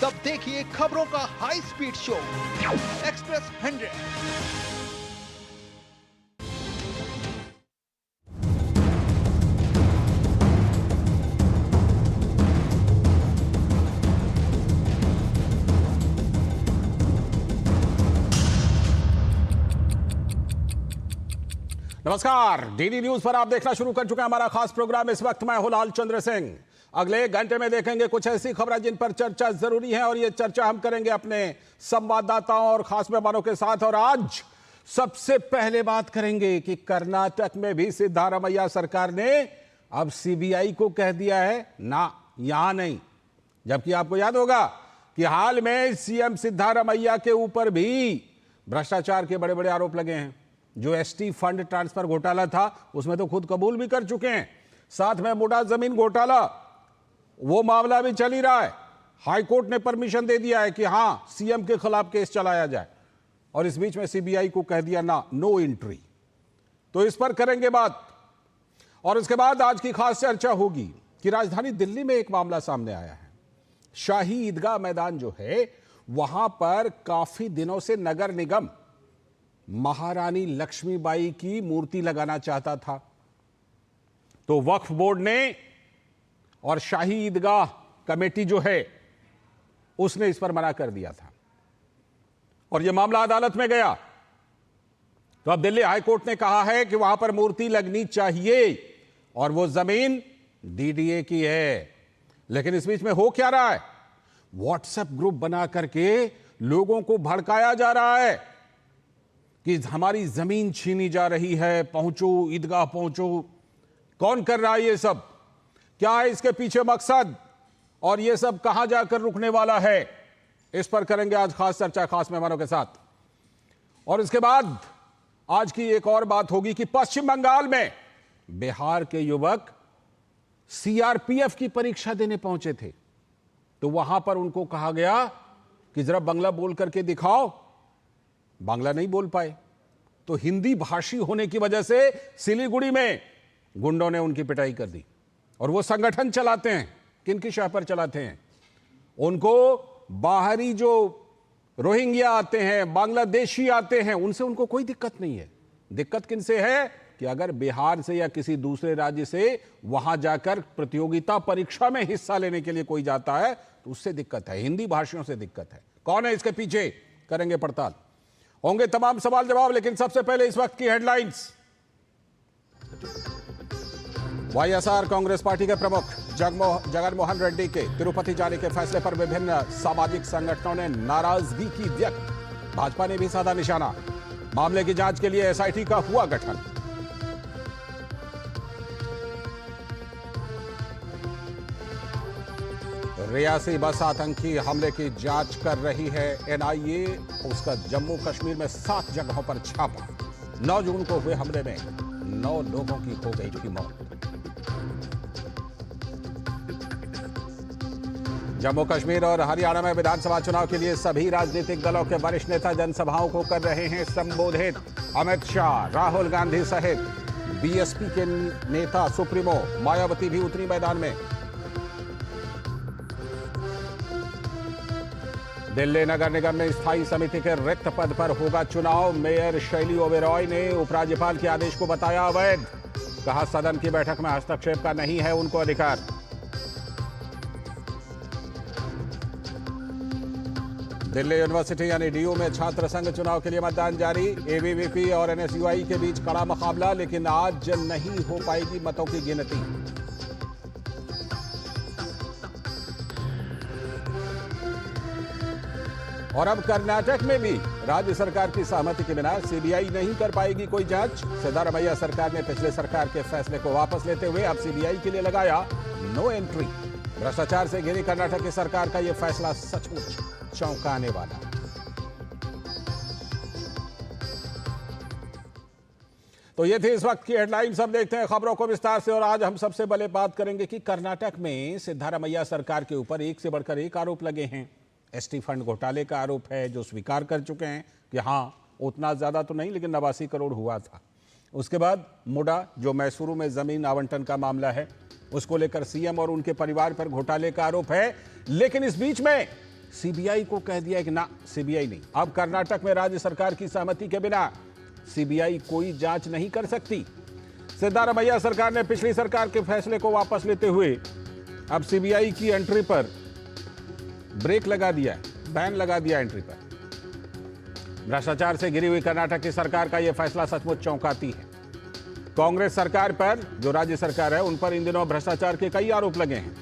तब देखिए खबरों का हाई स्पीड शो एक्सप्रेस 100। नमस्कार, डीडी न्यूज पर आप देखना शुरू कर चुके हैं हमारा खास प्रोग्राम। इस वक्त मैं हूं लाल चंद्र सिंह। अगले एक घंटे में देखेंगे कुछ ऐसी खबरें जिन पर चर्चा जरूरी है, और ये चर्चा हम करेंगे अपने संवाददाताओं और खास मेहमानों के साथ। और आज सबसे पहले बात करेंगे कि कर्नाटक में भी सिद्धारमैया सरकार ने अब सीबीआई को कह दिया है ना, यहां नहीं। जबकि आपको याद होगा कि हाल में सीएम सिद्धारमैया के ऊपर भी भ्रष्टाचार के बड़े बड़े आरोप लगे हैं। जो एसटी फंड ट्रांसफर घोटाला था उसमें तो खुद कबूल भी कर चुके हैं। साथ में मुडा जमीन घोटाला, वो मामला भी चल ही रहा है। हाईकोर्ट ने परमिशन दे दिया है कि हां, सीएम के खिलाफ केस चलाया जाए। और इस बीच में सीबीआई को कह दिया ना, नो एंट्री। तो इस पर करेंगे बात। और इसके बाद आज की खास चर्चा होगी कि राजधानी दिल्ली में एक मामला सामने आया है। शाही ईदगाह मैदान जो है, वहां पर काफी दिनों से नगर निगम महारानी लक्ष्मीबाई की मूर्ति लगाना चाहता था। तो वक्फ बोर्ड ने और शाही ईदगाह कमेटी जो है उसने इस पर मना कर दिया था, और यह मामला अदालत में गया। तो अब दिल्ली हाई कोर्ट ने कहा है कि वहां पर मूर्ति लगनी चाहिए और वो जमीन डीडीए की है। लेकिन इस बीच में हो क्या रहा है? व्हाट्सएप ग्रुप बना करके लोगों को भड़काया जा रहा है कि हमारी जमीन छीनी जा रही है, पहुंचो ईदगाह पहुंचो। कौन कर रहा है ये सब? क्या है इसके पीछे मकसद? और ये सब कहां जाकर रुकने वाला है? इस पर करेंगे आज खास चर्चा खास मेहमानों के साथ। और इसके बाद आज की एक और बात होगी कि पश्चिम बंगाल में बिहार के युवक सीआरपीएफ की परीक्षा देने पहुंचे थे। तो वहां पर उनको कहा गया कि जरा बांग्ला बोल करके दिखाओ। बांग्ला नहीं बोल पाए, तो हिंदी भाषी होने की वजह से सिलीगुड़ी में गुंडों ने उनकी पिटाई कर दी। और वो संगठन चलाते हैं, किनकी शाह पर चलाते हैं? उनको बाहरी जो रोहिंग्या आते हैं, बांग्लादेशी आते हैं, उनसे उनको कोई दिक्कत नहीं है। दिक्कत किनसे है कि अगर बिहार से या किसी दूसरे राज्य से वहां जाकर प्रतियोगिता परीक्षा में हिस्सा लेने के लिए कोई जाता है तो उससे दिक्कत है, हिंदी भाषियों से दिक्कत है। कौन है इसके पीछे? करेंगे पड़ताल। होंगे तमाम सवाल जवाब, लेकिन सबसे पहले इस वक्त की हेडलाइंस। वाईएसआर कांग्रेस पार्टी के प्रमुख जगनमोहन रेड्डी के तिरुपति जाने के फैसले पर विभिन्न सामाजिक संगठनों ने नाराजगी की व्यक्त। भाजपा ने भी साधा निशाना। मामले की जांच के लिए एसआईटी का हुआ गठन। रियासी बस आतंकी हमले की जांच कर रही है एनआईए। उसका जम्मू कश्मीर में 7 जगहों पर छापा। 9 जून को हुए हमले में 9 लोगों की हो गई थी मौत। जम्मू कश्मीर और हरियाणा में विधानसभा चुनाव के लिए सभी राजनीतिक दलों के वरिष्ठ नेता जनसभाओं को कर रहे हैं संबोधित। अमित शाह, राहुल गांधी सहित बीएसपी के नेता सुप्रीमो मायावती भी उतरी मैदान में। दिल्ली नगर निगम में स्थायी समिति के रिक्त पद पर होगा चुनाव। मेयर शैली ओबेरॉय ने उपराज्यपाल के आदेश को बताया अवैध। कहा सदन की बैठक में हस्तक्षेप का नहीं है उनको अधिकार। दिल्ली यूनिवर्सिटी यानी डीयू में छात्र संघ चुनाव के लिए मतदान जारी। एबीवीपी और एनएसयूआई के बीच कड़ा मुकाबला, लेकिन आज नहीं हो पाएगी मतों की गिनती। और अब कर्नाटक में भी राज्य सरकार की सहमति के बिना सीबीआई नहीं कर पाएगी कोई जांच। सिद्धारमैया सरकार ने पिछले सरकार के फैसले को वापस लेते हुए अब सीबीआई के लिए लगाया नो एंट्री। भ्रष्टाचार से घिरी कर्नाटक की सरकार का यह फैसला सचमुच चौंकाने वाला। तो ये थी इस वक्त की हेडलाइंस। अब देखते हैं खबरों को विस्तार से। और आज हम सबसे पहले बात करेंगे कि कर्नाटक में सिद्धारमैया सरकार के ऊपर एक से बढ़कर एक आरोप लगे हैं। एसटी फंड घोटाले का आरोप है, जो स्वीकार कर चुके हैं कि हाँ, उतना ज्यादा तो नहीं, लेकिन 89 करोड़ हुआ था। उसके बाद मुडा, जो मैसूरू में जमीन आवंटन का मामला है, उसको लेकर सीएम और उनके परिवार पर घोटाले का आरोप है। लेकिन इस बीच में सीबीआई को कह दिया कि ना, सीबीआई नहीं। अब कर्नाटक में राज्य सरकार की सहमति के बिना सीबीआई कोई जांच नहीं कर सकती। सिद्धारमैया सरकार ने पिछली सरकार के फैसले को वापस लेते हुए अब सीबीआई की एंट्री पर ब्रेक लगा दिया है, बैन लगा दिया एंट्री पर। भ्रष्टाचार से घिरी हुई कर्नाटक की सरकार का यह फैसला सचमुच चौंकाती है। कांग्रेस सरकार पर, जो राज्य सरकार है, उन पर इन दिनों भ्रष्टाचार के कई आरोप लगे हैं।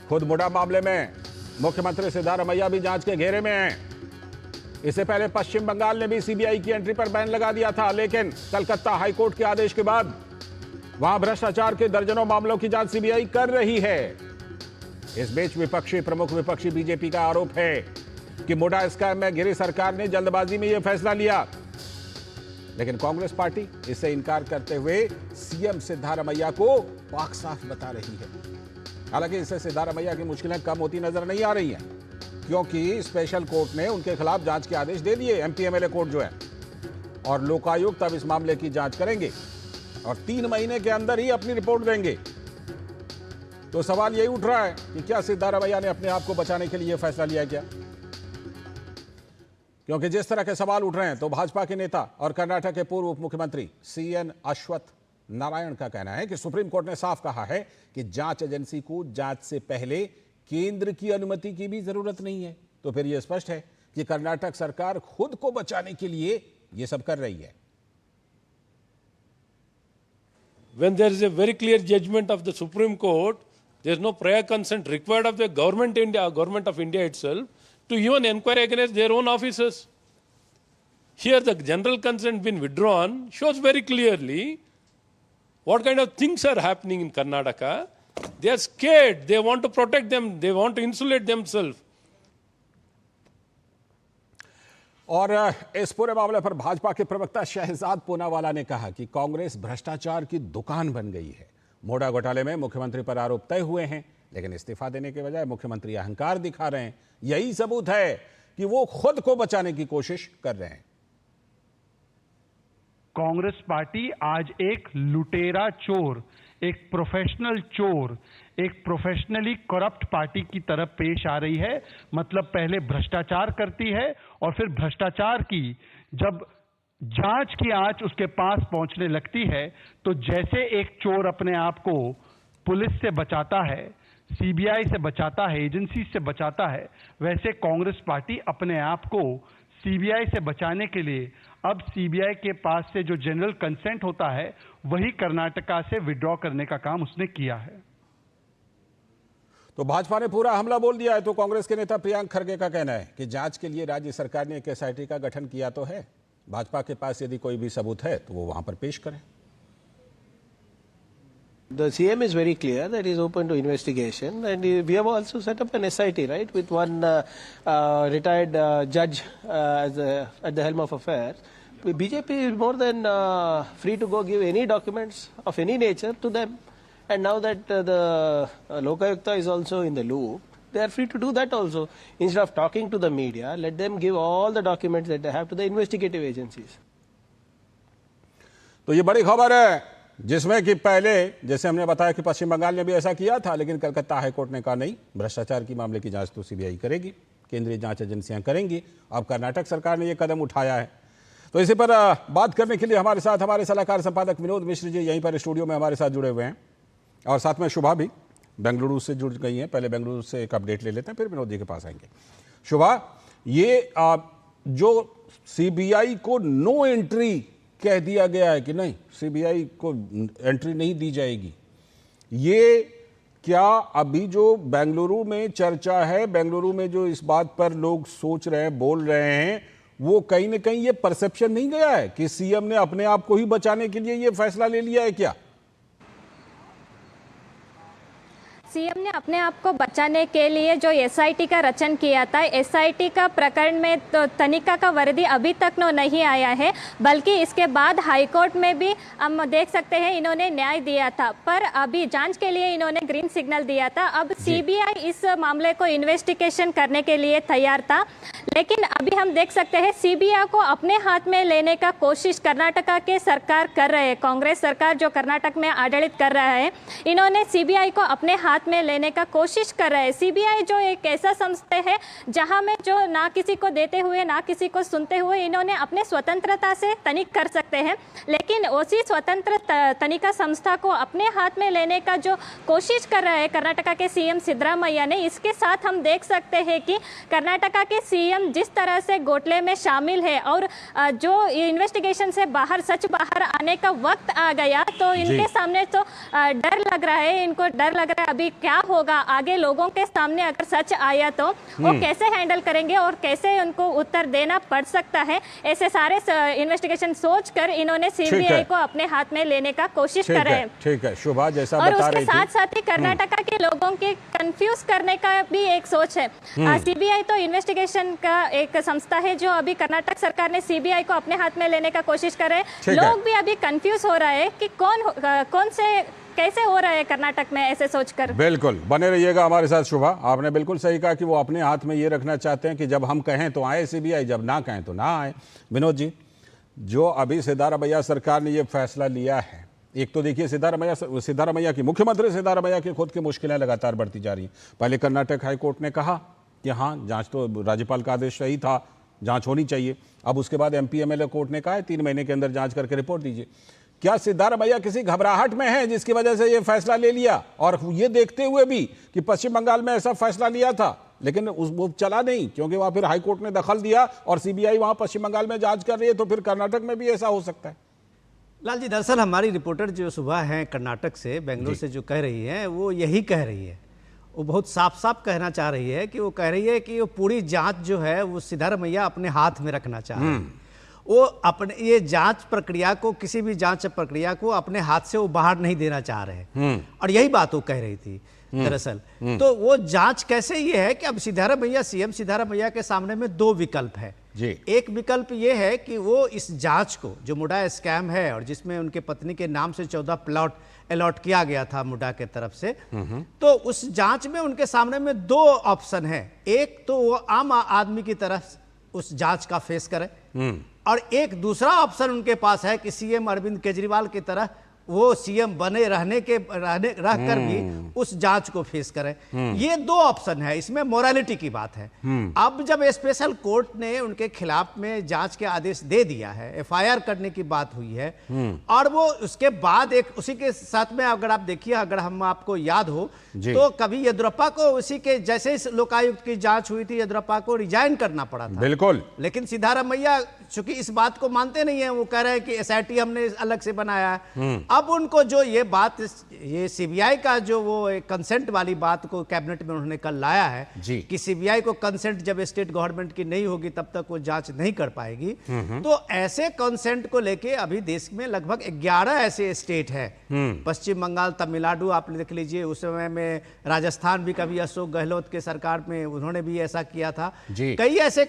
खुद मुडा मामले में मुख्यमंत्री सिद्धारमैया भी जांच के घेरे में हैं। इससे पहले पश्चिम बंगाल ने भी सीबीआई की एंट्री पर बैन लगा दिया था, लेकिन कलकत्ता हाईकोर्ट के आदेश के बाद वहां भ्रष्टाचार के दर्जनों मामलों की जांच सीबीआई कर रही है। इस बीच प्रमुख विपक्षी बीजेपी का आरोप है कि मुडा स्कैम में घिरी सरकार ने जल्दबाजी में यह फैसला लिया, लेकिन कांग्रेस पार्टी इससे इनकार करते हुए सीएम सिद्धारमैया को पाक साफ बता रही है। हालांकि इससे सिद्धारमैया की मुश्किलें कम होती नजर नहीं आ रही हैं, क्योंकि स्पेशल कोर्ट ने उनके खिलाफ जांच के आदेश दे दिए, एमपी एमएलए कोर्ट जो है, और लोकायुक्त अब इस मामले की जांच करेंगे और 3 महीने के अंदर ही अपनी रिपोर्ट देंगे। तो सवाल यही उठ रहा है कि क्या सिद्धारमैया ने अपने आप को बचाने के लिए यह फैसला लिया क्या? क्योंकि जिस तरह के सवाल उठ रहे हैं, तो भाजपा के नेता और कर्नाटक के पूर्व उप मुख्यमंत्री सीएन अश्वत्थ नारायण का कहना है कि सुप्रीम कोर्ट ने साफ कहा है कि जांच एजेंसी को जांच से पहले केंद्र की अनुमति की भी जरूरत नहीं है। तो फिर यह स्पष्ट है कि कर्नाटक सरकार खुद को बचाने के लिए यह सब कर रही है। When there is a very clear judgment of the Supreme Court, there is no prior consent required of the government of India itself to even inquire against their own officers. Here the general consent been withdrawn shows very clearly what kind of things are happening in Karnataka. They are scared. They want to protect them. They want to insulate themselves. और इस पूरे मामले पर भाजपा के प्रवक्ता शहजाद पूनावाला ने कहा कि कांग्रेस भ्रष्टाचार की दुकान बन गई है। मोडा घोटाले में मुख्यमंत्री पर आरोप तय हुए हैं, लेकिन इस्तीफा देने के बजाय मुख्यमंत्री अहंकार दिखा रहे हैं। यही सबूत है कि वो खुद को बचाने की कोशिश कर रहे हैं। कांग्रेस पार्टी आज एक लुटेरा चोर, एक प्रोफेशनल चोर, एक प्रोफेशनली करप्ट पार्टी की तरफ पेश आ रही है। मतलब पहले भ्रष्टाचार करती है और फिर भ्रष्टाचार की जब जांच की आंच उसके पास पहुंचने लगती है, तो जैसे एक चोर अपने आप को पुलिस से बचाता है, सीबीआई से बचाता है, एजेंसी से बचाता है, वैसे कांग्रेस पार्टी अपने आप को सीबीआई से बचाने के लिए अब सीबीआई के पास से जो जनरल कंसेंट होता है वही कर्नाटका से विड्रॉ करने का काम उसने किया है। तो भाजपा ने पूरा हमला बोल दिया है। तो कांग्रेस के नेता प्रियंक खरगे का कहना है कि जांच के लिए राज्य सरकार ने एक एसआईटी का गठन किया तो है, भाजपा के पास यदि कोई भी सबूत है तो वो वहां पर पेश करें। The CM is very clear that he is open to investigation, and we have also set up an SIT, right, with one retired judge at the helm of affairs. BJP is more than free to go give any documents of any nature to them, and now that the Lokayukta is also in the loop, they are free to do that also. Instead of talking to the media, let them give all the documents that they have to the investigative agencies. तो ये बड़ी खबर है, जिसमें कि पहले जैसे हमने बताया कि पश्चिम बंगाल ने भी ऐसा किया था, लेकिन कलकत्ता हाईकोर्ट ने कहा नहीं, भ्रष्टाचार की मामले की जांच तो सीबीआई करेगी, केंद्रीय जांच एजेंसियां करेंगी। अब कर्नाटक सरकार ने यह कदम उठाया है। तो इसी पर बात करने के लिए हमारे साथ हमारे सलाहकार संपादक विनोद मिश्र जी यहीं पर स्टूडियो में हमारे साथ जुड़े हुए हैं, और साथ में शुभा भी बेंगलुरु से जुड़ गई हैं। पहले बेंगलुरु से एक अपडेट ले लेते हैं, फिर विनोद जी के पास आएंगे। शुभा, ये जो सीबीआई को नो एंट्री कह दिया गया है कि नहीं, सीबीआई को एंट्री नहीं दी जाएगी, ये क्या अभी जो बेंगलुरु में चर्चा है, बेंगलुरु में जो इस बात पर लोग सोच रहे हैं, बोल रहे हैं, वो कहीं ना कहीं ये परसेप्शन नहीं गया है कि सीएम ने अपने आप को ही बचाने के लिए ये फैसला ले लिया है क्या? सीएम ने अपने आप को बचाने के लिए जो एसआईटी का रचन किया था, एसआईटी का प्रकरण में तो तनिखा का वर्दी अभी तक नहीं आया है, बल्कि इसके बाद हाईकोर्ट में भी हम देख सकते हैं इन्होंने न्याय दिया था, पर अभी जांच के लिए इन्होंने ग्रीन सिग्नल दिया था। अब सीबीआई इस मामले को इन्वेस्टिगेशन करने के लिए तैयार था, लेकिन अभी हम देख सकते हैं सीबीआई को अपने हाथ में लेने का कोशिश कर्नाटका के सरकार कर रहे हैं। कांग्रेस सरकार जो कर्नाटक में आडಳಿत कर रहा है, इन्होंने सीबीआई को अपने हाथ हाथ में लेने का कोशिश कर रहे हैं। सीबीआई जो एक ऐसा संस्था है जहां में जो ना किसी को देते हुए ना किसी को सुनते हुए इन्होंने अपने स्वतंत्रता से तनिक कर सकते हैं, लेकिन उसी स्वतंत्र तनिका संस्था को अपने हाथ में लेने का जो कोशिश कर रहे हैं कर्नाटका के सीएम सिद्धरामैया ने, इसके साथ हम देख सकते हैं कि कर्नाटका के सीएम जिस तरह से घोटाले में शामिल है और जो इन्वेस्टिगेशन से बाहर सच बाहर आने का वक्त आ गया तो इनके सामने तो डर लग रहा है, इनको डर लग रहा है अभी क्या होगा आगे, लोगों के सामने अगर सच आया तो वो कैसे हैंडल करेंगे और कैसे उनको उत्तर देना पड़ सकता है। ऐसे सारे इन्वेस्टिगेशन सोचकर इन्होंने सीबीआई को अपने हाथ में लेने का कोशिश कर रहे हैं। ठीक है शुभा, जैसा और बता उसके रही साथ साथ ही कर्नाटका के लोगों के कंफ्यूज करने का भी एक सोच है। सीबीआई तो इन्वेस्टिगेशन का एक संस्था है जो अभी कर्नाटक सरकार ने सीबीआई को अपने हाथ में लेने का कोशिश कर रहे हैं। लोग भी अभी कंफ्यूज हो रहे हैं कि कौन से कैसे हो रहा है कर्नाटक में, ऐसे सोचकर। बिल्कुल बने रहिएगा हमारे साथ शुभा। आपने बिल्कुल सही कहा कि वो अपने हाथ में ये रखना चाहते हैं कि जब हम कहें तो आए सीबीआई, जब ना कहें तो ना आए। विनोद जी, जो अभी सिद्धारमैया सरकार ने ये फैसला लिया है, एक तो देखिए सिद्धारमैया की, मुख्यमंत्री सिद्धारमैया की खुद की मुश्किलें लगातार बढ़ती जा रही हैं। पहले कर्नाटक हाईकोर्ट ने कहा कि हाँ जांच तो राज्यपाल का आदेश सही था, जांच होनी चाहिए। अब उसके बाद एमपीएमएलए कोर्ट ने कहा है 3 महीने के अंदर जांच करके रिपोर्ट दीजिए। क्या सिद्धारमैया किसी घबराहट में है जिसकी वजह से ये फैसला ले लिया, और ये देखते हुए भी कि पश्चिम बंगाल में ऐसा फैसला लिया था लेकिन वो चला नहीं क्योंकि वहां फिर हाईकोर्ट ने दखल दिया और सीबीआई वहां पश्चिम बंगाल में जांच कर रही है, तो फिर कर्नाटक में भी ऐसा हो सकता है? लाल जी, दरअसल हमारी रिपोर्टर जो सुबह हैं कर्नाटक से, बेंगलोर से जो कह रही हैं वो यही कह रही है। वो बहुत साफ साफ कहना चाह रही है कि वो कह रही है कि वो पूरी जांच जो है वो सिद्धारमैया अपने हाथ में रखना चाह रहे हैं। वो अपने ये जांच प्रक्रिया को, किसी भी जांच प्रक्रिया को अपने हाथ से वो बाहर नहीं देना चाह रहे हैं, और यही बात वो कह रही थी दरअसल। तो वो जांच कैसे ये है कि अब सिद्धारमैया, सीएम सिद्धारमैया के सामने में 2 विकल्प है जी। एक विकल्प ये है कि वो इस जांच को, जो मुडा स्कैम है और जिसमें उनके पत्नी के नाम से 14 प्लॉट अलॉट किया गया था मुडा के तरफ से, तो उस जांच में उनके सामने में 2 ऑप्शन है। एक तो वो आम आदमी की तरह उस जांच का फेस करे, और एक दूसरा ऑप्शन उनके पास है कि सीएम अरविंद केजरीवाल की तरह वो सीएम बने रहकर भी उस जांच को फेस करें। ये 2 ऑप्शन है, इसमें मोरालिटी की बात है। अब जब स्पेशल कोर्ट ने उनके खिलाफ में जांच के आदेश दे दिया है, एफआईआर करने की बात हुई है, और वो उसके बाद एक उसी के साथ में अगर आप देखिए, अगर हम आपको याद हो तो कभी येदियुरप्पा को उसी के जैसे इस लोकायुक्त की जांच हुई थी, येदियुरप्पा को रिजाइन करना पड़ा था। बिल्कुल। लेकिन सिद्धारमैया चूंकि इस बात को मानते नहीं है, वो कह रहे हैं कि एसआईटी हमने अलग से बनाया है। अब उनको जो ये बात, ये सीबीआई का जो वो कंसेंट वाली बात को कैबिनेट में उन्होंने कल लाया है कि सीबीआई को कंसेंट जब स्टेट गवर्नमेंट की नहीं होगी तब तक वो जांच नहीं कर पाएगी। तो ऐसे कंसेंट को लेके अभी देश में लगभग 11 ऐसे स्टेट है, पश्चिम बंगाल, तमिलनाडु आप देख लीजिए, उस समय में राजस्थान भी कभी अशोक गहलोत के सरकार में उन्होंने भी ऐसा किया था। कई ऐसे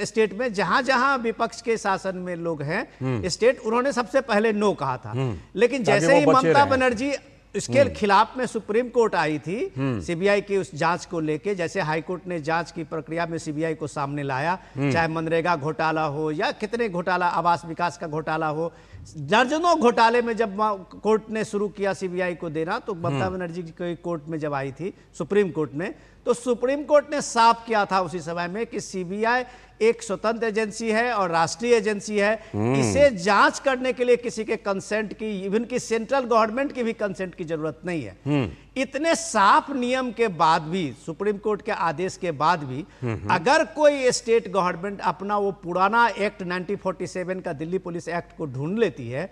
स्टेट में जहां जहां विपक्ष के शासन में लोग हैं स्टेट, उन्होंने सबसे पहले नो कहा था। लेकिन जैसे ही ममता बनर्जी इसके खिलाफ में सुप्रीम कोर्ट आई थी सीबीआई की उस जांच को लेके, जैसे हाईकोर्ट ने जांच की प्रक्रिया में सीबीआई को सामने लाया, चाहे मनरेगा घोटाला हो या कितने घोटाला, आवास विकास का घोटाला हो, दर्जनों घोटाले में जब कोर्ट ने शुरू किया सीबीआई को देना, तो ममता बनर्जी की कोर्ट में जब आई थी सुप्रीम कोर्ट में, तो सुप्रीम कोर्ट ने साफ किया था उसी समय में कि सीबीआई एक स्वतंत्र एजेंसी है और राष्ट्रीय एजेंसी है, इसे जांच करने के लिए किसी के कंसेंट की, इवन की सेंट्रल गवर्नमेंट की भी कंसेंट की जरूरत नहीं है। इतने साफ नियम के बाद भी, सुप्रीम कोर्ट के आदेश के बाद भी, अगर कोई स्टेट गवर्नमेंट अपना वो पुराना एक्ट 1947 का दिल्ली पुलिस एक्ट को ढूंढ लेती है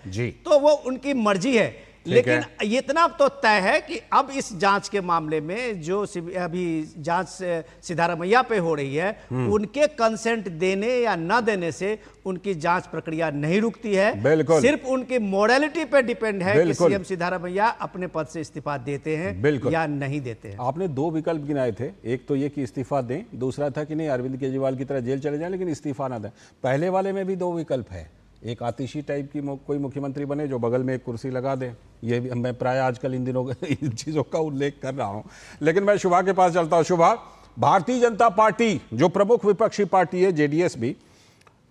तो वो उनकी मर्जी है। लेकिन इतना तो तय है कि अब इस जांच के मामले में जो अभी जांच सिद्धारमैया पे हो रही है, उनके कंसेंट देने या न देने से उनकी जांच प्रक्रिया नहीं रुकती है। सिर्फ उनकी मोरालिटी पे डिपेंड है कि सीएम सिद्धारमैया अपने पद से इस्तीफा देते हैं या नहीं देते हैं। आपने 2 विकल्प गिनाए थे, एक तो ये कि इस्तीफा दें, दूसरा था कि नहीं अरविंद केजरीवाल की तरह जेल चले जाएं लेकिन इस्तीफा ना दें। पहले वाले में भी 2 विकल्प है, एक आतिशी टाइप की कोई मुख्यमंत्री बने जो बगल में एक कुर्सी लगा दे, ये भी मैं प्राय आजकल इन दिनों इन चीज़ों का उल्लेख कर रहा हूं। लेकिन मैं शुभा के पास चलता हूं। शुभा, भारतीय जनता पार्टी जो प्रमुख विपक्षी पार्टी है, जेडीएस भी,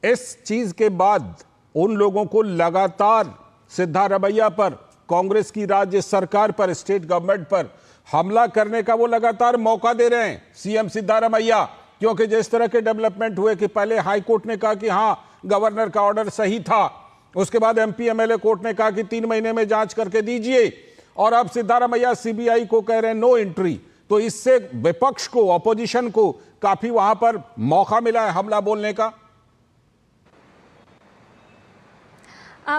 इस चीज के बाद उन लोगों को लगातार सिद्धारमैया पर, कांग्रेस की राज्य सरकार पर, स्टेट गवर्नमेंट पर हमला करने का वो लगातार मौका दे रहे हैं सीएम सिद्धारमैया, क्योंकि जिस तरह के डेवलपमेंट हुए कि पहले हाई कोर्ट ने कहा कि हां गवर्नर का ऑर्डर सही था, उसके बाद एमपी एमएलए कोर्ट ने कहा कि 3 महीने में जांच करके दीजिए, और अब सिद्धारमैया सीबीआई को कह रहे हैं नो एंट्री। तो इससे विपक्ष को, ऑपोजिशन को काफी वहां पर मौका मिला है हमला बोलने का।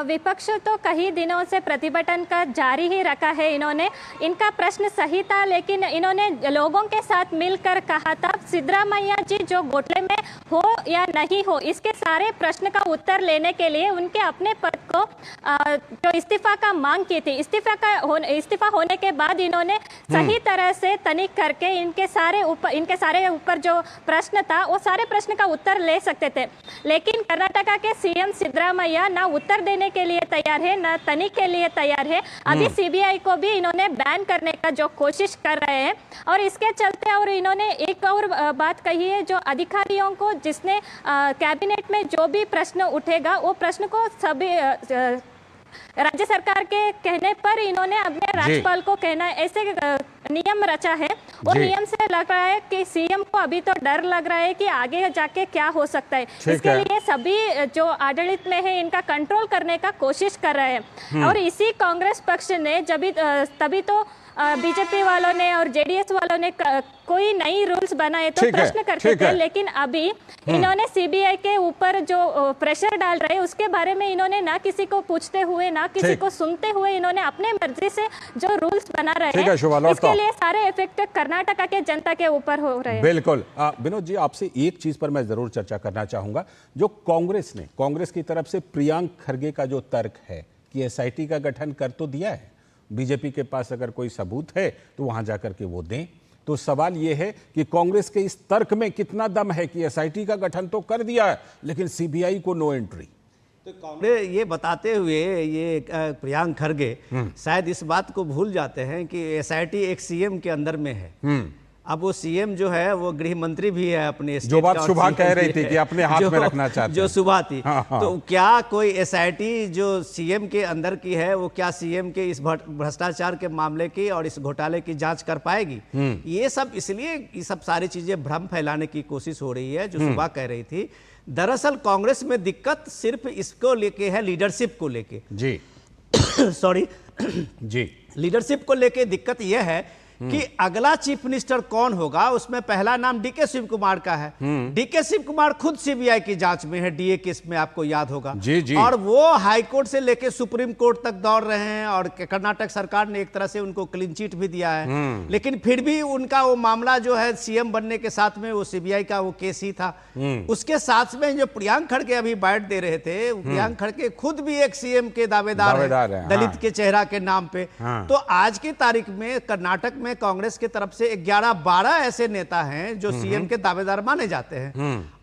विपक्ष तो कई दिनों से प्रतिभटन का जारी ही रखा है। इन्होंने, इनका प्रश्न सही था, लेकिन इन्होंने लोगों के साथ मिलकर कहा था सिद्धरामैया जी जो घोटाले में हो या नहीं हो, इसके सारे प्रश्न का उत्तर लेने के लिए उनके अपने पद को जो इस्तीफा का मांग की थी, इस्तीफा होने के बाद इन्होंने सही तरह से तनिक करके इनके सारे ऊपर जो प्रश्न था वो सारे प्रश्न का उत्तर ले सकते थे। लेकिन कर्नाटका के सीएम सिद्धरामैया ना उत्तर देने के लिए तैयार है, ना तनिक के लिए तैयार है। अभी सीबीआई को भी इन्होंने बैन करने का जो कोशिश कर रहे हैं, और इसके चलते और इन्होंने एक और बात कही है, जो अधिकारियों को जिसने कैबिनेट में जो भी प्रश्न उठेगा वो प्रश्न को सभी राज्य सरकार के कहने पर इन्होंने अपने राज्यपाल को कहना, ऐसे नियम रचा है। और नियम से लग रहा है कि सीएम को अभी तो डर लग रहा है कि आगे जाके क्या हो सकता है। इसके लिए सभी जो आडಳಿत में है इनका कंट्रोल करने का कोशिश कर रहे हैं। और इसी कांग्रेस पक्ष ने तभी तो बीजेपी वालों ने और जेडीएस वालों ने कोई नई रूल्स बनाए तो प्रश्न करते थे, लेकिन अभी इन्होंने सीबीआई के ऊपर जो प्रेशर डाल रहे हैं उसके बारे में इन्होंने ना किसी को पूछते हुए ना किसी को सुनते हुए इन्होंने अपने मर्जी से जो रूल्स बना रहे हैं, इसके लिए सारे इफेक्ट कर्नाटका के जनता के ऊपर हो रहे हैं। बिल्कुल। विनोद जी, आपसे एक चीज पर मैं जरूर चर्चा करना चाहूंगा। जो कांग्रेस की तरफ से प्रियंक खरगे का जो तर्क है कि एसआईटी का गठन कर तो दिया है, बीजेपी के पास अगर कोई सबूत है तो वहां जाकर के वो दें। तो सवाल यह है कि कांग्रेस के इस तर्क में कितना दम है कि एसआईटी का गठन तो कर दिया है लेकिन सीबीआई को नो एंट्री। तो कांग्रेस ये बताते हुए ये प्रियंक खरगे शायद इस बात को भूल जाते हैं कि एसआईटी एक सीएम के अंदर में है। अब वो सीएम जो है वो गृह मंत्री भी है अपने, जो बात सुबह कह रही थी कि अपने हाथ में रखना चाहते जो सुबह थी। हाँ। तो क्या कोई एसआईटी जो सीएम के अंदर की है वो क्या सीएम के इस भ्रष्टाचार के मामले की और इस घोटाले की जांच कर पाएगी? ये सब इसलिए ये सब सारी चीजें भ्रम फैलाने की कोशिश हो रही है, जो सुबह कह रही थी। दरअसल कांग्रेस में दिक्कत सिर्फ इसको लेके है, लीडरशिप को लेके जी सॉरी जी लीडरशिप को लेके दिक्कत यह है कि अगला चीफ मिनिस्टर कौन होगा, उसमें पहला नाम डीके शिव कुमार का है। डीके शिव कुमार खुद सीबीआई की जांच में है, डीए केस में, आपको याद होगा जी। और वो हाई कोर्ट से लेके सुप्रीम कोर्ट तक दौड़ रहे हैं और कर्नाटक सरकार ने एक तरह से उनको क्लीन चिट भी दिया है। लेकिन फिर भी उनका वो मामला जो है सीएम बनने के साथ में वो सीबीआई का वो केस ही था। उसके साथ में जो प्रियंक खड़गे अभी बाइट दे रहे थे, प्रियंक खड़गे खुद भी एक सीएम के दावेदार है, दलित के चेहरा के नाम पे। तो आज की तारीख में कर्नाटक में कांग्रेस की तरफ से 11-12 ऐसे नेता हैं जो सीएम के दावेदार माने जाते हैं।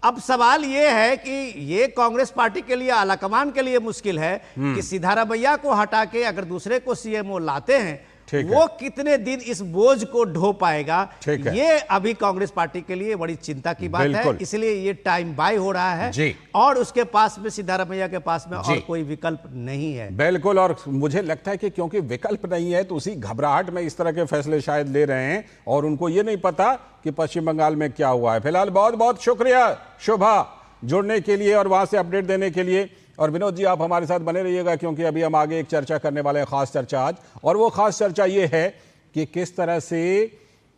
अब सवाल यह है कि ये कांग्रेस पार्टी के लिए, आलाकमान के लिए मुश्किल है कि सिद्धारमैया को हटा के अगर दूसरे को सीएम वो लाते हैं वो कितने दिन इस बोझ को ढो पाएगा। ये अभी कांग्रेस पार्टी के लिए बड़ी चिंता की बात है, इसलिए ये टाइम बाय हो रहा है और उसके पास में सिद्धारमैया के पास में और कोई विकल्प नहीं है। बिल्कुल। और मुझे लगता है कि क्योंकि विकल्प नहीं है तो उसी घबराहट में इस तरह के फैसले शायद ले रहे हैं और उनको ये नहीं पता कि पश्चिम बंगाल में क्या हुआ है। फिलहाल बहुत बहुत शुक्रिया शोभा जुड़ने के लिए और वहां से अपडेट देने के लिए। और विनोद जी, आप हमारे साथ बने रहिएगा क्योंकि अभी हम आगे एक चर्चा करने वाले हैं, खास चर्चा आज। और वो खास चर्चा ये है कि किस तरह से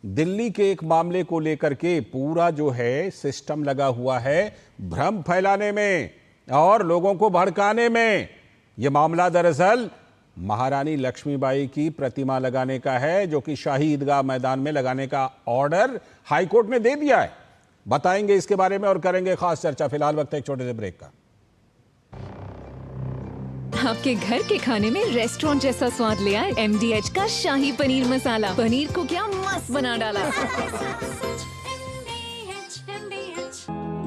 दिल्ली के एक मामले को लेकर के पूरा जो है सिस्टम लगा हुआ है भ्रम फैलाने में और लोगों को भड़काने में। यह मामला दरअसल महारानी लक्ष्मीबाई की प्रतिमा लगाने का है, जो कि शाही ईदगाह मैदान में लगाने का ऑर्डर हाईकोर्ट ने दे दिया है। बताएंगे इसके बारे में और करेंगे खास चर्चा। फिलहाल वक्त है एक छोटे से ब्रेक का। आपके घर के खाने में रेस्टोरेंट जैसा स्वाद ले आए MDH का शाही पनीर मसाला। पनीर को क्या मस्त बना डाला।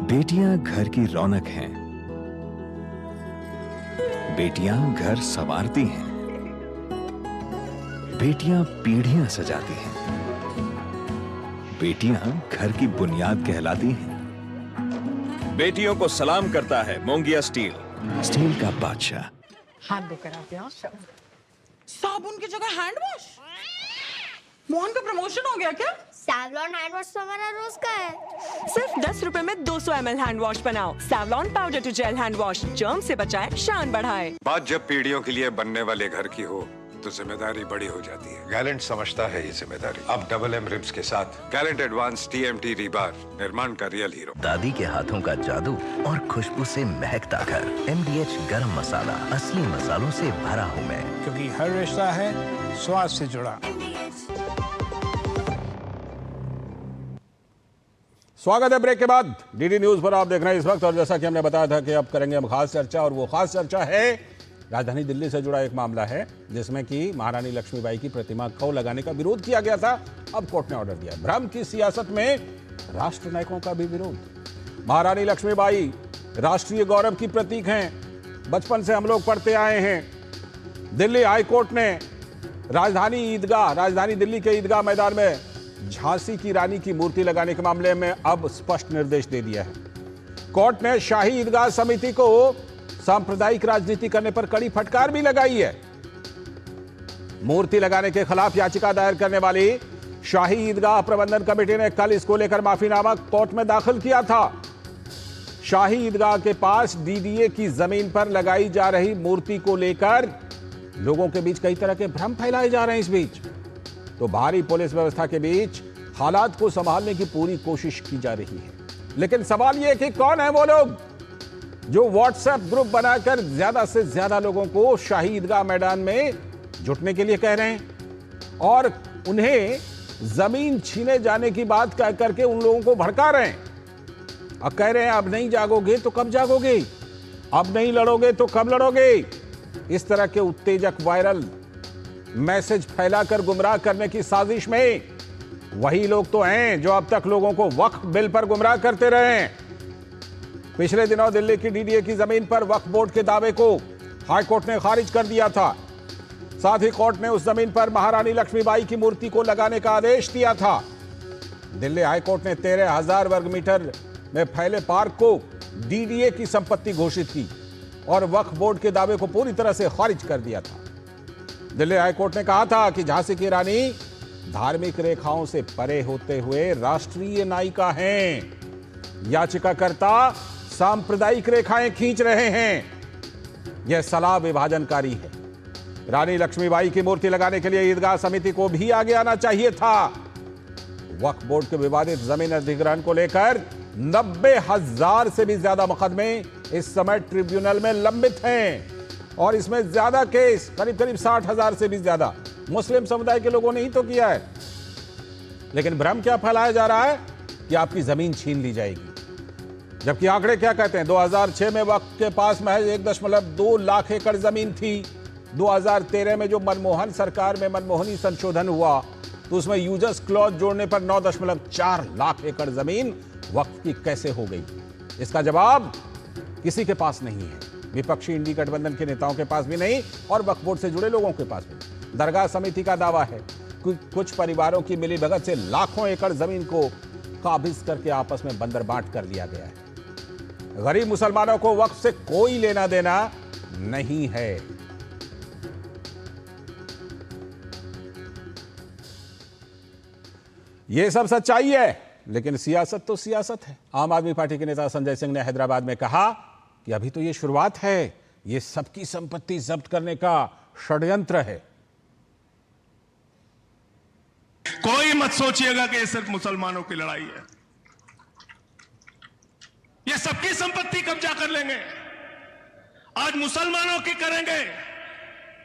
बेटियां घर की रौनक हैं। बेटियां घर संवारती हैं। बेटियां पीढ़ियां सजाती हैं। बेटियां घर की बुनियाद कहलाती हैं। बेटियों को सलाम करता है मोंगिया स्टील, स्टील का बादशाह। हाथ धोकर आते हैं। साबुन की जगह हैंड वॉश। मोहन का प्रमोशन हो गया क्या? सैवलॉन हैंड वॉश तो हमारा रोज का है। सिर्फ 10 रुपए में 200 ml हैंड वॉश बनाओ। Savlon powder to gel hand wash, germ से बचाए, शान बढ़ाए। बात जब पीढ़ियों के लिए बनने वाले घर की हो तो जिम्मेदारी बड़ी हो जाती है। गैलेंट समझता है ये जिम्मेदारी। अब डबल एम रिब्स के साथ गैलेंट एडवांस TMT रीबार, निर्माण का रियल हीरो। दादी के हाथों का जादू और खुशबू से महकता घर। MDH गरम मसाला, असली मसालों से भरा हूँ मैं, क्योंकि हर रिश्ता है स्वाद से जुड़ा। स्वागत है ब्रेक के बाद। DD न्यूज पर आप देख रहे हैं इस वक्त, और जैसा कि हमने बताया था कि अब करेंगे हम खास चर्चा, और वो खास चर्चा है राजधानी दिल्ली से जुड़ा एक मामला है जिसमें कि महारानी लक्ष्मीबाई की प्रतिमा को लगाने का विरोध किया गया था। अब कोर्ट ने ऑर्डर दिया। भ्रम की सियासत में राष्ट्र नायकों का भी विरोध। महारानी लक्ष्मीबाई राष्ट्रीय गौरव की प्रतीक हैं, बचपन से हम लोग पढ़ते आए हैं। दिल्ली हाई कोर्ट ने राजधानी दिल्ली के ईदगाह मैदान में झांसी की रानी की मूर्ति लगाने के मामले में अब स्पष्ट निर्देश दे दिया है। कोर्ट ने शाही ईदगाह समिति को सांप्रदायिक राजनीति करने पर कड़ी फटकार भी लगाई है। मूर्ति लगाने के खिलाफ याचिका दायर करने वाली शाही ईदगाह प्रबंधन कमेटी ने कल इसको लेकर माफीनामा कोर्ट में दाखिल किया था। शाही ईदगाह के पास DDA की जमीन पर लगाई जा रही मूर्ति को लेकर लोगों के बीच कई तरह के भ्रम फैलाए जा रहे हैं। इस बीच तो भारी पुलिस व्यवस्था के बीच हालात को संभालने की पूरी कोशिश की जा रही है। लेकिन सवाल यह कि कौन है वो लोग जो व्हाट्सएप ग्रुप बनाकर ज्यादा से ज्यादा लोगों को शाही ईदगाह मैदान में जुटने के लिए कह रहे हैं, और उन्हें जमीन छीने जाने की बात कह करके उन लोगों को भड़का रहे हैं। अब कह रहे हैं अब नहीं जागोगे तो कब जागोगे, अब नहीं लड़ोगे तो कब लड़ोगे। इस तरह के उत्तेजक वायरल मैसेज फैलाकर गुमराह करने की साजिश में वही लोग तो हैं जो अब तक लोगों को वक्फ बिल पर गुमराह करते रहे हैं। पिछले दिनों दिल्ली की DDA की जमीन पर वक्फ बोर्ड के दावे को हाई कोर्ट ने खारिज कर दिया था। साथ ही कोर्ट ने उस जमीन पर महारानी लक्ष्मीबाई की मूर्ति को लगाने का आदेश दिया था। दिल्ली हाई कोर्ट ने 13,000 वर्ग मीटर में फैले पार्क को DDA की संपत्ति घोषित की और वक्फ बोर्ड के दावे को पूरी तरह से खारिज कर दिया था। दिल्ली हाई कोर्ट ने कहा था कि झांसी की रानी धार्मिक रेखाओं से परे होते हुए राष्ट्रीय नायिका हैं। याचिकाकर्ता सांप्रदायिक रेखाएं खींच रहे हैं, यह सलाह विभाजनकारी है। रानी लक्ष्मीबाई की मूर्ति लगाने के लिए ईदगाह समिति को भी आगे आना चाहिए था। वक्फ बोर्ड के विवादित जमीन अधिग्रहण को लेकर 90,000 से भी ज्यादा मुकदमे इस समय ट्रिब्यूनल में लंबित हैं, और इसमें ज्यादा केस करीब 60,000 से भी ज्यादा मुस्लिम समुदाय के लोगों ने ही तो किया है। लेकिन भ्रम क्या फैलाया जा रहा है कि आपकी जमीन छीन ली जाएगी, जबकि आंकड़े क्या कहते हैं। 2006 में वक्फ के पास महज 1.2 लाख एकड़ जमीन थी। 2013 में जो मनमोहन सरकार में मनमोहनी संशोधन हुआ तो उसमें यूजर्स क्लॉज जोड़ने पर 9.4 लाख एकड़ जमीन वक्फ की कैसे हो गई। इसका जवाब किसी के पास नहीं है, विपक्षी इंडी गठबंधन के नेताओं के पास भी नहीं और वक्फ बोर्ड से जुड़े लोगों के पास भी। दरगाह समिति का दावा है कुछ परिवारों की मिलीभगत से लाखों एकड़ जमीन को काबिज करके आपस में बंदरबांट कर लिया गया है। गरीब मुसलमानों को वक्फ से कोई लेना देना नहीं है। यह सब सच्चाई है, लेकिन सियासत तो सियासत है। आम आदमी पार्टी के नेता संजय सिंह ने हैदराबाद में कहा कि अभी तो यह शुरुआत है, यह सबकी संपत्ति जब्त करने का षड्यंत्र है। कोई मत सोचिएगा कि यह सिर्फ मुसलमानों की लड़ाई है। ये सबकी संपत्ति कब्जा कर लेंगे। आज मुसलमानों की करेंगे,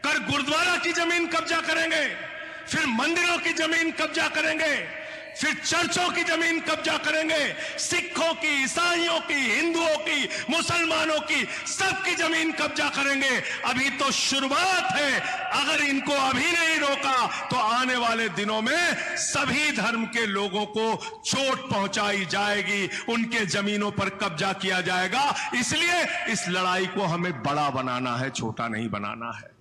कर गुरुद्वारा की जमीन कब्जा करेंगे, फिर मंदिरों की जमीन कब्जा करेंगे, फिर चर्चों की जमीन कब्जा करेंगे, सिखों की, ईसाइयों की, हिंदुओं की, मुसलमानों की, सबकी जमीन कब्जा करेंगे। अभी तो शुरुआत है। अगर इनको अभी नहीं रोका तो आने वाले दिनों में सभी धर्म के लोगों को चोट पहुंचाई जाएगी, उनके जमीनों पर कब्जा किया जाएगा। इसलिए इस लड़ाई को हमें बड़ा बनाना है, छोटा नहीं बनाना है।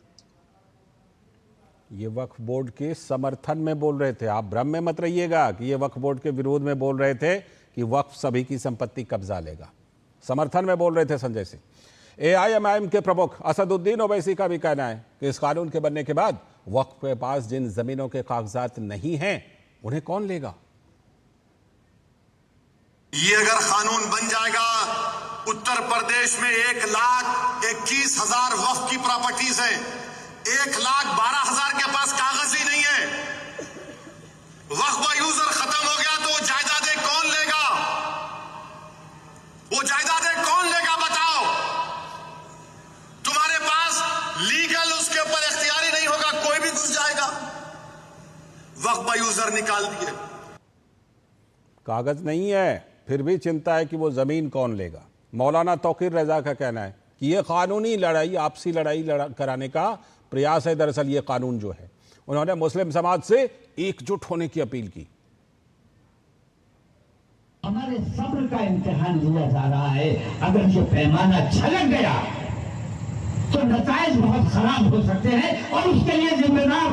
ये वक्फ बोर्ड के समर्थन में बोल रहे थे। आप भ्रम में मत रहिएगा कि ये वक्फ बोर्ड के विरोध में बोल रहे थे कि वक्फ सभी की संपत्ति कब्जा लेगा। समर्थन में बोल रहे थे संजय सिंह। AIMIM के प्रमुख असदुद्दीन ओवैसी का भी कहना है कि इस कानून के बनने के बाद वक्फ के पास जिन जमीनों के कागजात नहीं हैं उन्हें कौन लेगा। ये अगर कानून बन जाएगा, उत्तर प्रदेश में 1,21,000 वक्फ की प्रॉपर्टीज है, 1,12,000 के पास कागज ही नहीं है। वक्फ का यूजर खत्म हो गया तो जायदादें कौन लेगा? वो जायदादें कौन लेगा बताओ? तुम्हारे पास लीगल उसके ऊपर इख्तियारी नहीं होगा, कोई भी घुस जाएगा। वक्फ का यूजर निकाल दिए, कागज नहीं है फिर भी चिंता है कि वो जमीन कौन लेगा। मौलाना तौकीर रजा का कहना है कि ये कानूनी लड़ाई, आपसी लड़ाई कराने का प्रयास है। दरअसल ये कानून जो है, उन्होंने मुस्लिम समाज से एकजुट होने की अपील की। हमारे सब्र का इम्तिहान लिया जा रहा है। अगर ये पैमाना छलक गया तो नताइज बहुत खराब हो सकते हैं और उसके लिए जिम्मेदार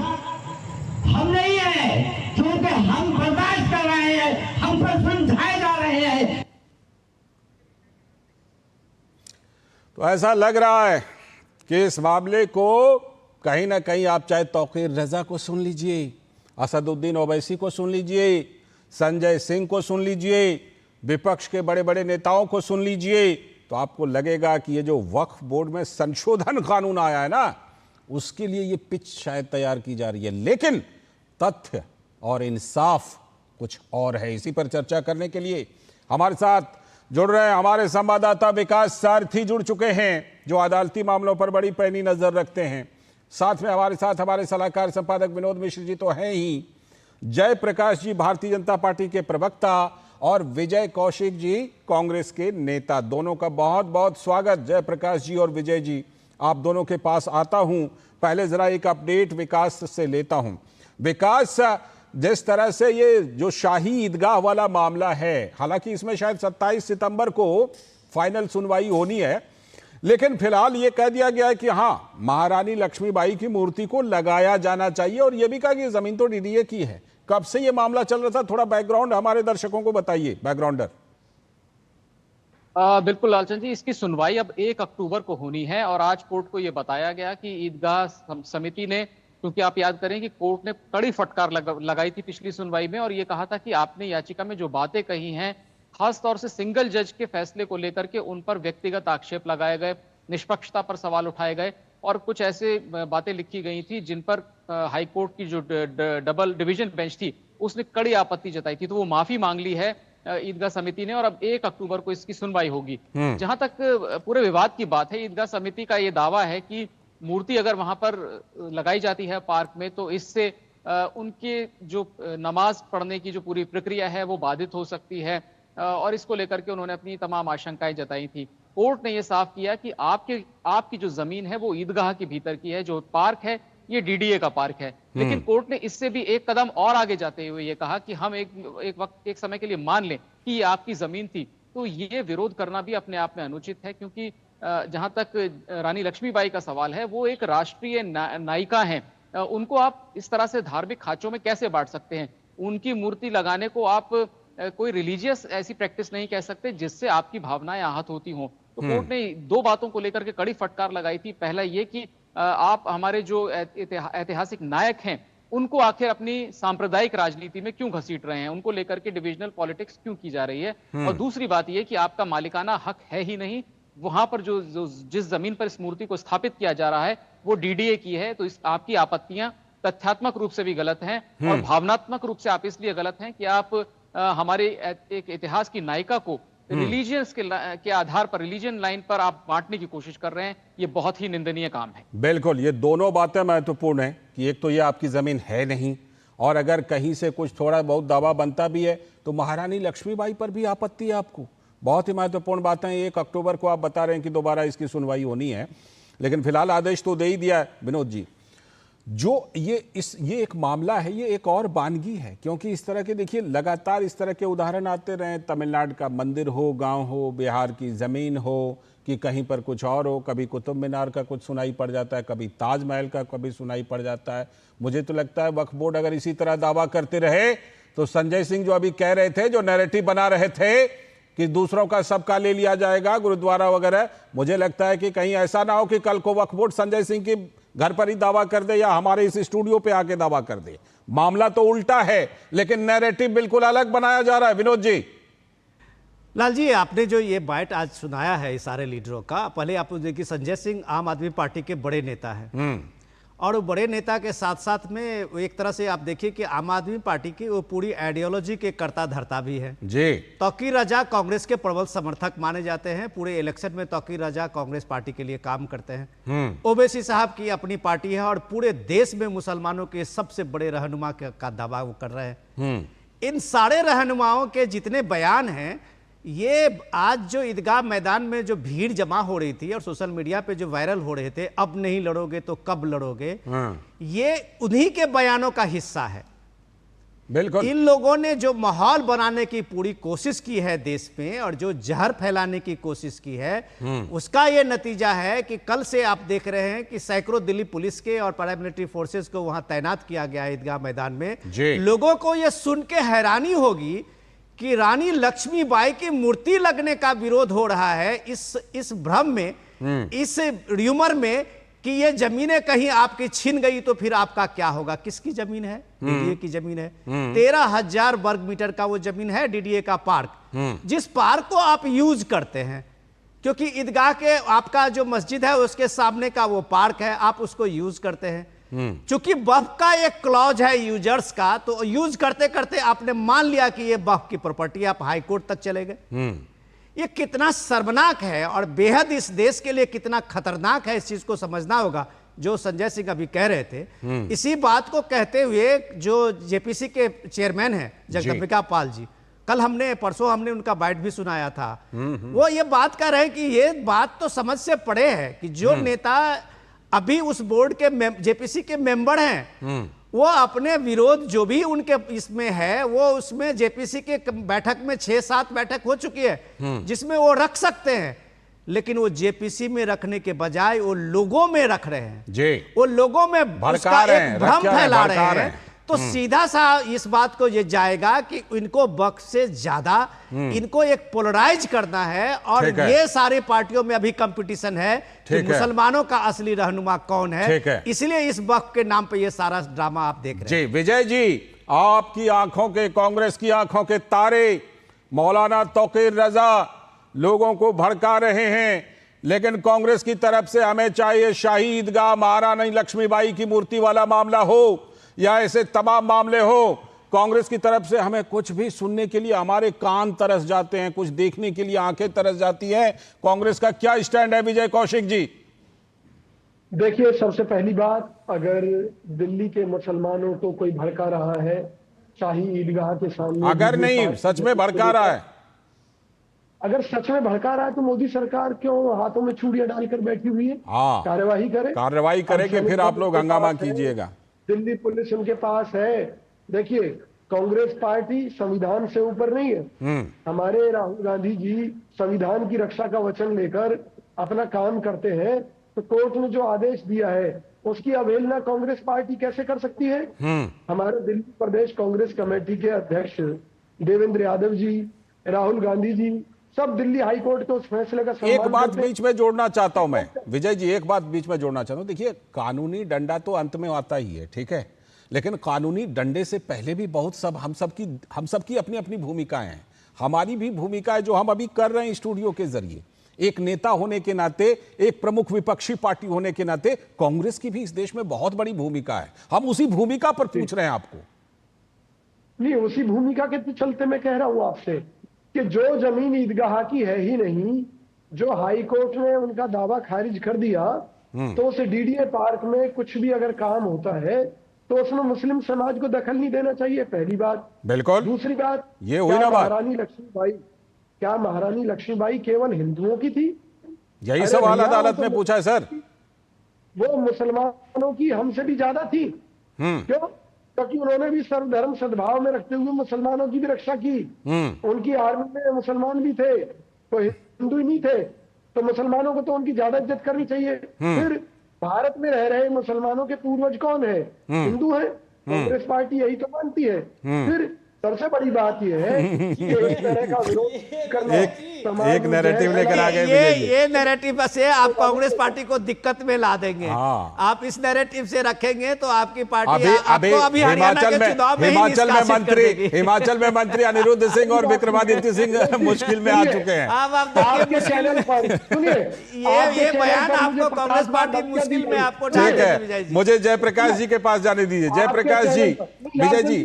हम नहीं है, क्योंकि हम बर्दाश्त कर रहे हैं, हम पर समझाए जा रहे हैं। तो ऐसा लग रहा है कि इस मामले को कहीं ना कहीं आप चाहे तौकीर रजा को सुन लीजिए, असदुद्दीन ओवैसी को सुन लीजिए, संजय सिंह को सुन लीजिए, विपक्ष के बड़े बड़े नेताओं को सुन लीजिए, तो आपको लगेगा कि ये जो वक्फ बोर्ड में संशोधन कानून आया है ना, उसके लिए ये पिच शायद तैयार की जा रही है। लेकिन तथ्य और इंसाफ कुछ और है। इसी पर चर्चा करने के लिए हमारे साथ जुड़ रहे हैं हमारे संवाददाता विकास सारथी जुड़ चुके हैं, जो अदालती मामलों पर बड़ी पैनी नजर रखते हैं। साथ में हमारे साथ हमारे सलाहकार संपादक विनोद मिश्र जी तो हैं ही, जयप्रकाश जी भारतीय जनता पार्टी के प्रवक्ता और विजय कौशिक जी कांग्रेस के नेता। दोनों का बहुत बहुत स्वागत। जयप्रकाश जी और विजय जी, आप दोनों के पास आता हूं। पहले जरा एक अपडेट विकास से लेता हूं। विकास, जिस तरह से ये जो शाही ईदगाह वाला मामला है, हालांकि इसमें शायद 27 सितंबर को फाइनल सुनवाई होनी है, लेकिन फिलहाल ये कह दिया गया है कि हाँ, महारानी लक्ष्मीबाई की मूर्ति को लगाया जाना चाहिए और यह भी कहा कि जमीन तो डीडीए की है। कब से ये मामला चल रहा था, थोड़ा बैकग्राउंड हमारे दर्शकों को बताइए, बैकग्राउंडर। बिल्कुल लालचंद जी, इसकी सुनवाई अब 1 अक्टूबर को होनी है और आज कोर्ट को यह बताया गया कि ईदगाह समिति ने, क्योंकि आप याद करें कि कोर्ट ने कड़ी फटकार लगाई थी पिछली सुनवाई में और ये कहा था कि आपने याचिका में जो बातें कही हैं, खासतौर से सिंगल जज के फैसले को लेकर के उन पर व्यक्तिगत आक्षेप लगाए गए, निष्पक्षता पर सवाल उठाए गए और कुछ ऐसे बातें लिखी गई थी जिन पर हाई कोर्ट की जो डबल डिवीजन बेंच थी उसने कड़ी आपत्ति जताई थी। तो वो माफी मांग ली है ईदगाह समिति ने और अब 1 अक्टूबर को इसकी सुनवाई होगी। जहां तक पूरे विवाद की बात है, ईदगाह समिति का ये दावा है कि मूर्ति अगर वहां पर लगाई जाती है पार्क में तो इससे उनके जो नमाज पढ़ने की जो पूरी प्रक्रिया है वो बाधित हो सकती है और इसको लेकर के उन्होंने अपनी तमाम आशंकाएं जताई थी। कोर्ट ने यह साफ किया कि आपकी जो जमीन है वो ईदगाह के भीतर की है, जो पार्क है ये डीडीए का पार्क है। लेकिन कोर्ट ने इससे भी एक कदम और आगे जाते हुए ये कहा कि हम एक समय के लिए मान लें कि ये आपकी जमीन थी, तो ये विरोध करना भी अपने आप में अनुचित है, क्योंकि जहां तक रानी लक्ष्मीबाई का सवाल है, वो एक राष्ट्रीय नायिका हैं, उनको आप इस तरह से धार्मिक खांचों में कैसे बांट सकते हैं? उनकी मूर्ति लगाने को आप कोई रिलीजियस ऐसी प्रैक्टिस नहीं कह सकते जिससे आपकी भावनाएं आहत होती हों। तो कोर्ट ने 2 बातों को लेकर के कड़ी फटकार लगाई थी। पहला ये कि आप हमारे जो ऐतिहासिक नायक हैं उनको आखिर अपनी सांप्रदायिक राजनीति में क्यों घसीट रहे हैं, उनको लेकर के डिविजनल पॉलिटिक्स क्यों की जा रही है। और दूसरी बात यह कि आपका मालिकाना हक है ही नहीं, वहां पर जिस जमीन पर इस मूर्ति को स्थापित किया जा रहा है वो डीडीए की है। तो आपकी आपत्तियां तथ्यात्मक रूप से भी गलत हैं और भावनात्मक रूप से आप इसलिए गलत हैं कि आप हमारे एक इतिहास की नायिका को रिलीजियंस के आधार पर, रिलीजन लाइन पर आप बांटने की कोशिश कर रहे हैं। ये बहुत ही निंदनीय काम है। बिल्कुल, ये दोनों बातें महत्वपूर्ण हैं कि एक तो ये आपकी जमीन है नहीं, और अगर कहीं से कुछ थोड़ा बहुत दावा बनता भी है तो महारानी लक्ष्मीबाई पर भी आपत्ति है आपको। बहुत ही महत्वपूर्ण बातें। 1 अक्टूबर को आप बता रहे हैं कि दोबारा इसकी सुनवाई होनी है, लेकिन फिलहाल आदेश तो दे ही दिया है। विनोद जी, जो ये एक मामला है, ये एक और वानगी है, क्योंकि इस तरह के देखिए लगातार इस तरह के उदाहरण आते रहे। तमिलनाडु का मंदिर हो, गांव हो, बिहार की ज़मीन हो, कि कहीं पर कुछ और हो, कभी कुतुब मीनार का कुछ सुनाई पड़ जाता है, कभी ताजमहल का कभी सुनाई पड़ जाता है। मुझे तो लगता है वक्फ बोर्ड अगर इसी तरह दावा करते रहे तो संजय सिंह जो अभी कह रहे थे, जो नैरेटिव बना रहे थे कि दूसरों का सबका ले लिया जाएगा गुरुद्वारा वगैरह। मुझे लगता है कि कहीं ऐसा ना हो कि कल को वक्फ बोर्ड संजय सिंह के घर पर ही दावा कर दे या हमारे इस स्टूडियो पे आके दावा कर दे। मामला तो उल्टा है, लेकिन नैरेटिव बिल्कुल अलग बनाया जा रहा है। विनोद जी। लाल जी, आपने जो ये बाइट आज सुनाया है इस सारे लीडरों का, पहले आप देखिए संजय सिंह आम आदमी पार्टी के बड़े नेता हैं और वो बड़े नेता के साथ साथ में एक तरह से आप देखिए कि आम आदमी पार्टी की वो पूरी आइडियोलॉजी के कर्ता धर्ता भी है जी। तौकीर रजा कांग्रेस के प्रबल समर्थक माने जाते हैं। पूरे इलेक्शन में तौकीर रजा कांग्रेस पार्टी के लिए काम करते हैं। ओवैसी साहब की अपनी पार्टी है और पूरे देश में मुसलमानों के सबसे बड़े रहनुमा का दावा वो कर रहे हैं। इन सारे रहनुमाओं के जितने बयान हैं, ये आज जो ईदगाह मैदान में जो भीड़ जमा हो रही थी और सोशल मीडिया पे जो वायरल हो रहे थे, अब नहीं लड़ोगे तो कब लड़ोगे, ये उन्हीं के बयानों का हिस्सा है। बिल्कुल। इन लोगों ने जो माहौल बनाने की पूरी कोशिश की है देश में और जो जहर फैलाने की कोशिश की है, उसका ये नतीजा है कि कल से आप देख रहे हैं कि सैकड़ों दिल्ली पुलिस के और पैरामिलिट्री फोर्सेस को वहां तैनात किया गया है ईदगाह मैदान में। लोगों को यह सुन के हैरानी होगी कि रानी लक्ष्मीबाई की मूर्ति लगने का विरोध हो रहा है इस भ्रम में, इस र्यूमर में कि ये जमीनें कहीं आपकी छिन गई तो फिर आपका क्या होगा। किसकी जमीन है? डीडीए की जमीन है। 13,000 वर्ग मीटर का वो जमीन है डीडीए का पार्क, जिस पार्क को आप यूज करते हैं क्योंकि ईदगाह के आपका जो मस्जिद है उसके सामने का वो पार्क है, आप उसको यूज करते हैं। चूंकि वक्फ का एक क्लॉज है यूजर्स का, तो यूज करते करते आपने मान लिया कि ये वक्फ की प्रॉपर्टी, आप हाई कोर्ट तक चले गए। ये कितना शर्मनाक है और बेहद इस देश के लिए कितना खतरनाक है, इस चीज को समझना होगा। जो संजय सिंह अभी कह रहे थे, इसी बात को कहते हुए जो जेपीसी के चेयरमैन हैं जगदम्बिका पाल जी, कल परसों हमने उनका बाइट भी सुनाया था। वो ये बात कह रहे हैं कि ये बात तो समझ से परे है कि जो नेता अभी उस बोर्ड के जेपीसी के मेंबर हैं, वो अपने विरोध जो भी उनके इसमें है, वो उसमें जेपीसी के बैठक में 6-7 बैठक हो चुकी है जिसमें वो रख सकते हैं, लेकिन वो जेपीसी में रखने के बजाय वो लोगों में रख रहे हैं जी। वो लोगों में उसका एक भ्रम फैला रहे हैं। तो सीधा सा इस बात को ये जाएगा कि इनको वक्त से ज्यादा इनको एक पोलराइज करना है और ये सारी पार्टियों में अभी कंपटीशन है कि मुसलमानों का असली रहनुमा कौन है। इसलिए इस वक्त के नाम पे ये सारा ड्रामा आप देख रहे हैं। जी विजय जी, आपकी आंखों के, कांग्रेस की आंखों के तारे मौलाना तौकीर रजा लोगों को भड़का रहे हैं, लेकिन कांग्रेस की तरफ से हमें चाहिए शाही ईदगाह महारानी लक्ष्मीबाई की मूर्ति वाला मामला हो या ऐसे तमाम मामले हो, कांग्रेस की तरफ से हमें कुछ भी सुनने के लिए हमारे कान तरस जाते हैं, कुछ देखने के लिए आंखें तरस जाती हैं। कांग्रेस का क्या स्टैंड है विजय कौशिक जी? देखिए, सबसे पहली बात, अगर दिल्ली के मुसलमानों को कोई भड़का रहा है शाही ईदगाह के सामने, अगर नहीं सच में भड़का रहा है, अगर सच में भड़का रहा है तो मोदी सरकार क्यों हाथों में छुरियां डालकर बैठी हुई है? कार्रवाई करेगी, फिर आप लोग हंगामा कीजिएगा। दिल्ली पुलिस उनके पास है। देखिए, कांग्रेस पार्टी संविधान से ऊपर नहीं है। हमारे राहुल गांधी जी संविधान की रक्षा का वचन लेकर अपना काम करते हैं, तो कोर्ट ने जो आदेश दिया है उसकी अवहेलना कांग्रेस पार्टी कैसे कर सकती है? हमारे दिल्ली प्रदेश कांग्रेस कमेटी के अध्यक्ष देवेंद्र यादव जी, राहुल गांधी जी, सब दिल्ली हाई कोर्ट के उस फैसले का सम्मान एक बात बीच में जोड़ना चाहता हूं मैं विजय जी, एक बात बीच में जोड़ना चाहता हूं। देखिए, कानूनी डंडा तो अंत में आता ही है, ठीक है, लेकिन कानूनी डंडे से पहले भी बहुत हम सबकी अपनी अपनी भूमिकाएं हैं। हमारी भी भूमिका है जो हम अभी कर रहे हैं स्टूडियो के जरिए। एक नेता होने के नाते, एक प्रमुख विपक्षी पार्टी होने के नाते कांग्रेस की भी इस देश में बहुत बड़ी भूमिका है। हम उसी भूमिका पर पूछ रहे हैं आपको। नहीं, उसी भूमिका के चलते मैं कह रहा हूं आपसे कि जो जमीन ईदगाह की है ही नहीं, जो हाई कोर्ट ने उनका दावा खारिज कर दिया, तो उस डीडीए पार्क में कुछ भी अगर काम होता है तो उसमें मुस्लिम समाज को दखल नहीं देना चाहिए, पहली बात। बिल्कुल। दूसरी बात, ये हुई ना बात, क्या महारानी लक्ष्मीबाई केवल हिंदुओं की थी? यही सवाल अदालत ने पूछा है सर। वो मुसलमानों की हमसे भी ज्यादा थी। क्यों? क्योंकि उन्होंने भी सर्वधर्म सद्भाव में रखते हुए मुसलमानों की भी रक्षा की। उनकी आर्मी में मुसलमान भी थे, तो हिंदू ही नहीं थे, तो मुसलमानों को तो उनकी ज्यादा इज्जत करनी चाहिए। फिर भारत में रह रहे मुसलमानों के पूर्वज कौन है? हिंदू हैं। कांग्रेस पार्टी यही तो मानती है। फिर सबसे बड़ी बात यह है कि इस तरह का विरोध करना एक नैरेटिव लेकर आ गए। ये नैरेटिव से आप कांग्रेस पार्टी को दिक्कत में ला देंगे। आप इस नैरेटिव से रखेंगे तो आपकी पार्टी अभी हिमाचल में मंत्री अनिरुद्ध सिंह और विक्रमादित्य सिंह मुश्किल में आ चुके हैं। अब आप देखिए चैनल पर सुनिए ये बयान आपको कांग्रेस पार्टी मुश्किल में आपको ठीक है। मुझे जयप्रकाश जी के पास जाने दीजिए। जयप्रकाश जी, विजय जी,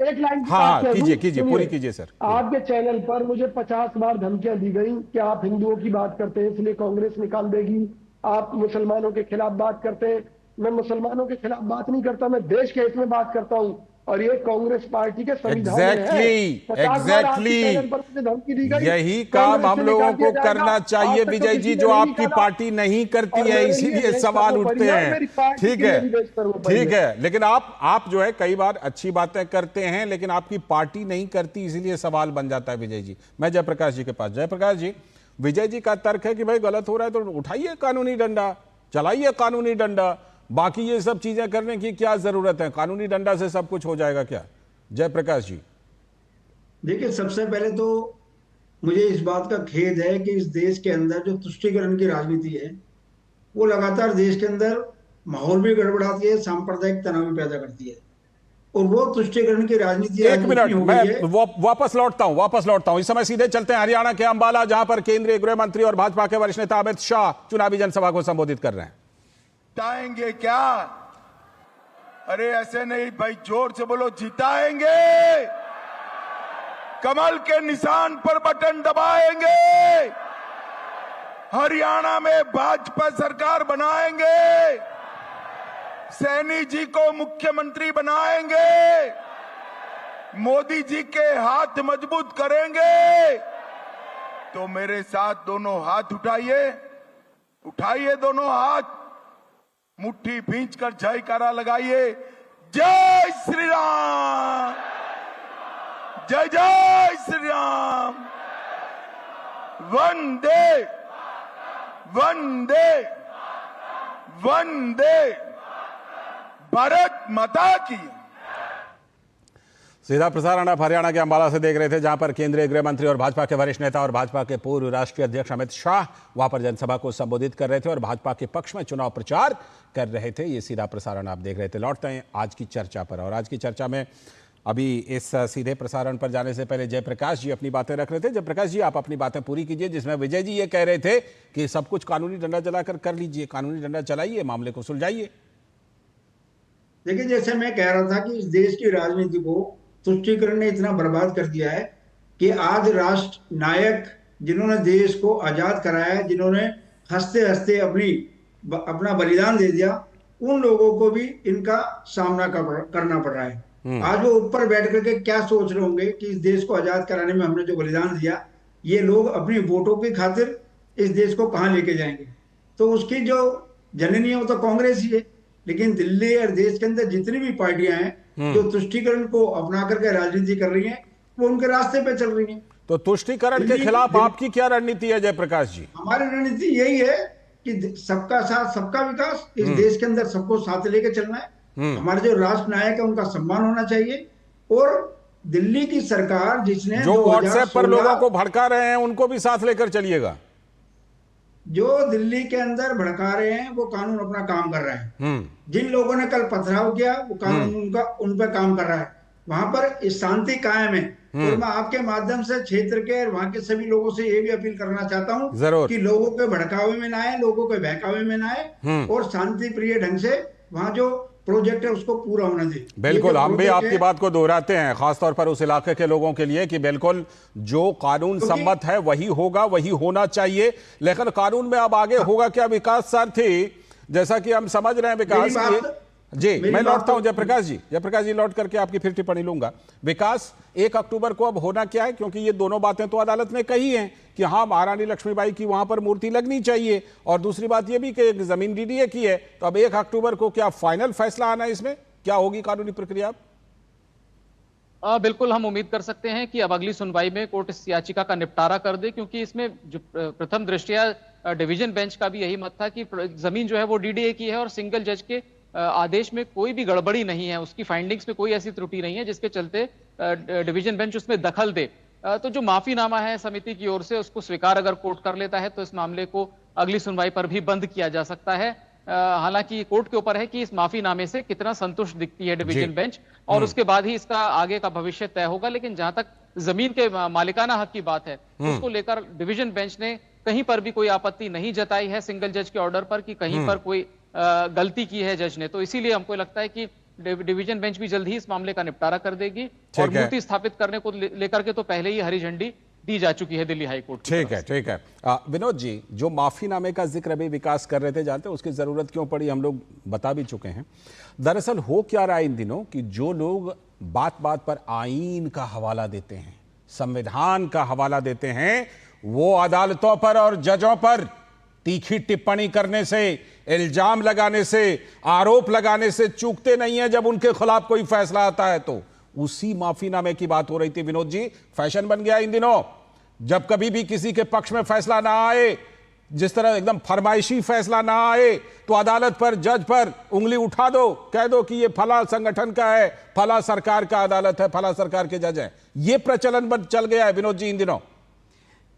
एक लाइन हाँ कीजिए पूरी कीजिए सर। आपके चैनल पर मुझे 50 बार धमकियां दी गई कि आप हिंदुओं की बात करते हैं इसलिए कांग्रेस निकाल देगी, आप मुसलमानों के खिलाफ बात करते हैं। मैं मुसलमानों के खिलाफ बात नहीं करता, मैं देश के हित में बात करता हूं और ये कांग्रेस पार्टी के संविधान में है। यही काम हम लोगों को करना चाहिए विजय जी, जो आपकी पार्टी नहीं करती है, इसीलिए सवाल उठते हैं। ठीक है, लेकिन आप जो है कई बार अच्छी बातें करते हैं लेकिन आपकी पार्टी नहीं करती, इसीलिए सवाल बन जाता है विजय जी। मैं जयप्रकाश जी के पास। जयप्रकाश जी, विजय जी का तर्क है कि भाई गलत हो रहा है तो उठाइए कानूनी डंडा, चलाइए कानूनी डंडा, बाकी ये सब चीजें करने की क्या जरूरत है, कानूनी डंडा से सब कुछ हो जाएगा क्या? जयप्रकाश जी, देखिए सबसे पहले तो मुझे इस बात का खेद है कि इस देश के अंदर जो तुष्टीकरण की राजनीति है वो लगातार देश के अंदर माहौल भी गड़बड़ाती है, सांप्रदायिक तनाव भी पैदा करती है और वो तुष्टीकरण की राजनीति। एक मिनट, मैं वापस लौटता हूं। इस समय सीधे चलते हैं हरियाणा के अंबाला, जहां पर केंद्रीय गृह मंत्री और भाजपा के वरिष्ठ नेता अमित शाह चुनावी जनसभा को संबोधित कर रहे हैं। जिताएंगे क्या? अरे ऐसे नहीं भाई, जोर से बोलो, जिताएंगे। कमल के निशान पर बटन दबाएंगे, हरियाणा में भाजपा सरकार बनाएंगे, सैनी जी को मुख्यमंत्री बनाएंगे, मोदी जी के हाथ मजबूत करेंगे। तो मेरे साथ दोनों हाथ उठाइए दोनों हाथ, मुट्ठी भींच कर जयकारा लगाइए, जय श्री राम, जय जय श्री राम, वंदे वंदे वंदे भारत माता की। सीधा प्रसारण आप हरियाणा के अंबाला से देख रहे थे, जहां पर केंद्रीय गृह मंत्री और भाजपा के वरिष्ठ नेता और भाजपा के पूर्व राष्ट्रीय अध्यक्ष अमित शाह वहां पर जनसभा को संबोधित कर रहे थे और भाजपा के पक्ष में चुनाव प्रचार कर रहे थे। ये सीधा प्रसारण आप देख रहे थे। लौटते हैं आज की चर्चा पर, और आज की चर्चा में अभी इस सीधे प्रसारण पर जाने से पहले जयप्रकाश जी अपनी बातें रख रहे थे। जयप्रकाश जी, आप अपनी बातें पूरी कीजिए, जिसमें विजय जी ये कह रहे थे कि सब कुछ कानूनी डंडा चलाकर कर लीजिए, कानूनी डंडा चलाइए, मामले को सुलझाइए। देखिए, जैसे मैं कह रहा था कि इस देश की राजनीति को तुष्टीकरण ने इतना बर्बाद कर दिया है कि आज राष्ट्र नायक जिन्होंने देश को आजाद कराया, जिन्होंने हंसते हंसते अपना बलिदान दे दिया, उन लोगों को भी इनका सामना करना पड़ रहा है। आज वो ऊपर बैठ करके क्या सोच रहे होंगे कि इस देश को आजाद कराने में हमने जो बलिदान दिया, ये लोग अपनी वोटों की खातिर इस देश को कहाँ लेके जाएंगे। तो उसकी जो जननी है वो तो कांग्रेस ही है, लेकिन दिल्ली और देश के अंदर जितनी भी पार्टियां हैं जो तुष्टीकरण को अपना करके राजनीति कर रही हैं, वो उनके रास्ते पे चल रही हैं। तो तुष्टीकरण के खिलाफ आपकी क्या रणनीति है जयप्रकाश जी? हमारी रणनीति यही है कि सबका साथ सबका विकास, इस देश के अंदर सबको साथ लेके चलना है। हमारे जो राष्ट्र नायक है उनका सम्मान होना चाहिए, और दिल्ली की सरकार जिसने जो व्हाट्सएप पर लोगों को भड़का रहे हैं उनको भी साथ लेकर चलिएगा। जो दिल्ली के अंदर भड़का रहे हैं वो कानून अपना काम कर रहा है। जिन लोगों ने कल पथराव किया वो कानून उन पर काम कर रहा है। वहां पर शांति कायम है, और मैं आपके माध्यम से क्षेत्र के और वहां के सभी लोगों से ये भी अपील करना चाहता हूं कि लोगों के भड़कावे में ना आए, लोगों के बहकावे में ना आए, और शांति प्रिय ढंग से वहां जो प्रोजेक्ट है उसको पूरा होना चाहिए। बिल्कुल, हम भी आपकी बात को दोहराते हैं, खासतौर पर उस इलाके के लोगों के लिए, कि बिल्कुल जो कानून सम्मत है वही होगा, वही होना चाहिए। लेकिन कानून में अब आगे होगा क्या विकास सारथी? जैसा कि हम समझ रहे हैं विकास जी, मैं लौटता हूं जयप्रकाश जी लौट करके आपकी फिर टिप्पणी लूंगा। विकास, 1 अक्टूबर को अब होना क्या है? क्योंकि ये दोनों बातें तो अदालत ने कही हैं कि हाँ, महारानी लक्ष्मीबाई की वहां पर मूर्ति लगनी चाहिए, और दूसरी बात ये भी कि एक जमीन डीडीए की है। तो अब 1 अक्टूबर को क्या फाइनल फैसला आना है इसमें? क्या होगी कानूनी प्रक्रिया? बिल्कुल, हम उम्मीद कर सकते हैं कि अब अगली सुनवाई में कोर्ट इस याचिका का निपटारा कर दे, क्योंकि इसमें जो प्रथम दृष्टया डिवीजन बेंच का भी यही मत था कि जमीन जो है वो डीडीए की है और सिंगल जज के आदेश में कोई भी गड़बड़ी नहीं है, उसकी फाइंडिंग्स में कोई ऐसी त्रुटि नहीं है जिसके चलते डिवीजन बेंच उसमें दखल दे। तो जो माफीनामा है समिति की ओर से उसको स्वीकार अगर कोर्ट कर लेता है तो इस मामले को अगली सुनवाई पर भी बंद किया जा सकता है। हालांकि कोर्ट के ऊपर है कि इस माफीनामे से कितना संतुष्ट दिखती है डिवीजन बेंच, और उसके बाद ही इसका आगे का भविष्य तय होगा। लेकिन जहां तक जमीन के मालिकाना हक की बात है, उसको लेकर डिवीजन बेंच ने कहीं पर भी कोई आपत्ति नहीं जताई है सिंगल जज के ऑर्डर पर कि कहीं पर कोई गलती की है जज ने। तो इसीलिए हमको लगता है कि डिवीजन बेंच भी जल्द ही इस मामले का निपटारा कर देगी, और मूर्ति स्थापित करने को लेकर के तो पहले ही हरी झंडी दी जा चुकी है दिल्ली हाई कोर्ट। ठीक है। विनोद जी, जो माफीनामे का जिक्र अभी विकास कर रहे थे, जानते हैं उसकी जरूरत क्यों पड़ी, हम लोग बता भी चुके हैं। दरअसल हो क्या रहा है इन दिनों कि जो लोग बात बात पर आईन का हवाला देते हैं, संविधान का हवाला देते हैं, वो अदालतों पर और जजों पर तीखी टिप्पणी करने से, इल्जाम लगाने से, आरोप लगाने से चूकते नहीं है जब उनके खिलाफ कोई फैसला आता है। तो उसी माफीनामे की बात हो रही थी विनोद जी। फैशन बन गया इन दिनों, जब कभी भी किसी के पक्ष में फैसला ना आए, जिस तरह एकदम फरमाइशी फैसला ना आए, तो अदालत पर, जज पर उंगली उठा दो, कह दो कि ये फला संगठन का है, फला सरकार का अदालत है, फला सरकार के जज है। ये प्रचलन बन चल गया है विनोद जी इन दिनों।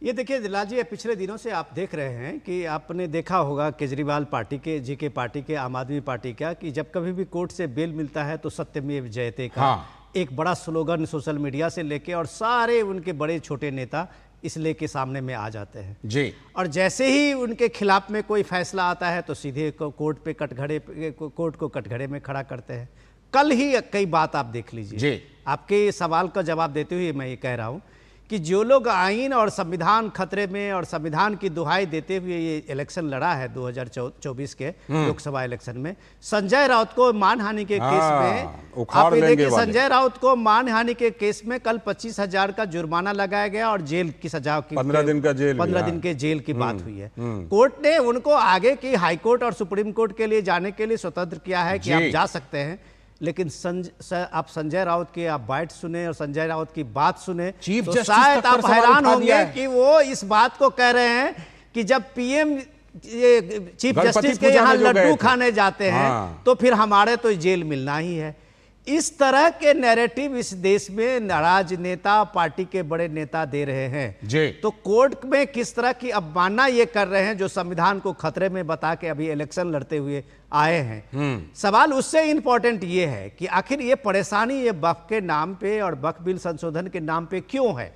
ये देखिए दिलाल जी, पिछले दिनों से आप देख रहे हैं कि आपने देखा होगा केजरीवाल पार्टी के, जीके पार्टी के, आम आदमी पार्टी का, कि जब कभी भी कोर्ट से बेल मिलता है तो सत्यमेव जयते का एक बड़ा स्लोगन सोशल मीडिया से लेके और सारे उनके बड़े छोटे नेता इस लेके सामने में आ जाते हैं जी। और जैसे ही उनके खिलाफ में कोई फैसला आता है तो सीधे कोर्ट को कटघरे में खड़ा करते हैं। कल ही कई बात आप देख लीजिए। आपके सवाल का जवाब देते हुए मैं ये कह रहा हूँ कि जो लोग आईन और संविधान खतरे में और संविधान की दुहाई देते हुए ये इलेक्शन लड़ा है 2024 के लोकसभा इलेक्शन में, संजय राउत को मानहानि के केस में, आप ये देखिए संजय राउत को मानहानि के केस में कल 25,000 का जुर्माना लगाया गया और जेल की सजा की 15 दिन का जेल, 15 दिन के जेल की बात हुई है। कोर्ट ने उनको आगे की हाई कोर्ट और सुप्रीम कोर्ट के लिए जाने के लिए स्वतंत्र किया है कि आप जा सकते हैं। लेकिन आप संजय राउत की आप बाइट सुने और संजय राउत की बात सुने तो शायद आप हैरान होंगे कि वो इस बात को कह रहे हैं कि जब पीएम ये चीफ जस्टिस के यहाँ लड्डू खाने जाते हैं तो फिर हमारे तो जेल मिलना ही है। इस तरह के नैरेटिव इस देश में नाराज नेता, पार्टी के बड़े नेता दे रहे हैं। तो कोर्ट में किस तरह की अवमानना ये कर रहे हैं जो संविधान को खतरे में बता के अभी इलेक्शन लड़ते हुए आए हैं। सवाल उससे इंपॉर्टेंट ये है कि आखिर ये परेशानी ये वक्फ के नाम पे और वक्फ बिल संशोधन के नाम पे क्यों है,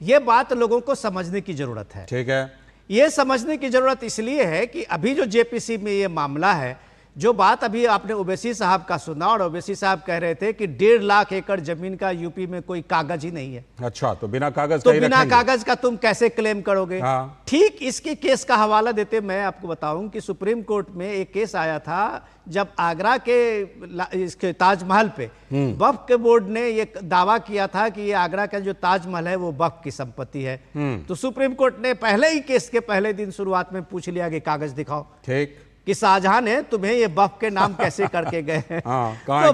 ये बात लोगों को समझने की जरूरत है। ठीक है, ये समझने की जरूरत इसलिए है कि अभी जो जेपीसी में ये मामला है, जो बात अभी आपने ओवैसी साहब का सुना, और ओवैसी साहब कह रहे थे कि 1.5 लाख एकड़ जमीन का यूपी में कोई कागज ही नहीं है। अच्छा, तो बिना कागज तो बिना कागज का तुम कैसे क्लेम करोगे? ठीक इसके केस का हवाला देते मैं आपको बताऊं कि सुप्रीम कोर्ट में एक केस आया था जब आगरा के इसके ताजमहल पे वक्फ के बोर्ड ने ये दावा किया था कि ये आगरा का जो ताजमहल है वो वक्फ की संपत्ति है। तो सुप्रीम कोर्ट ने पहले ही केस के पहले दिन शुरुआत में पूछ लिया कि कागज दिखाओ। ठीक, कि शाहजहां ने तुम्हें ये वक्फ के नाम कैसे करके गए हैं? तो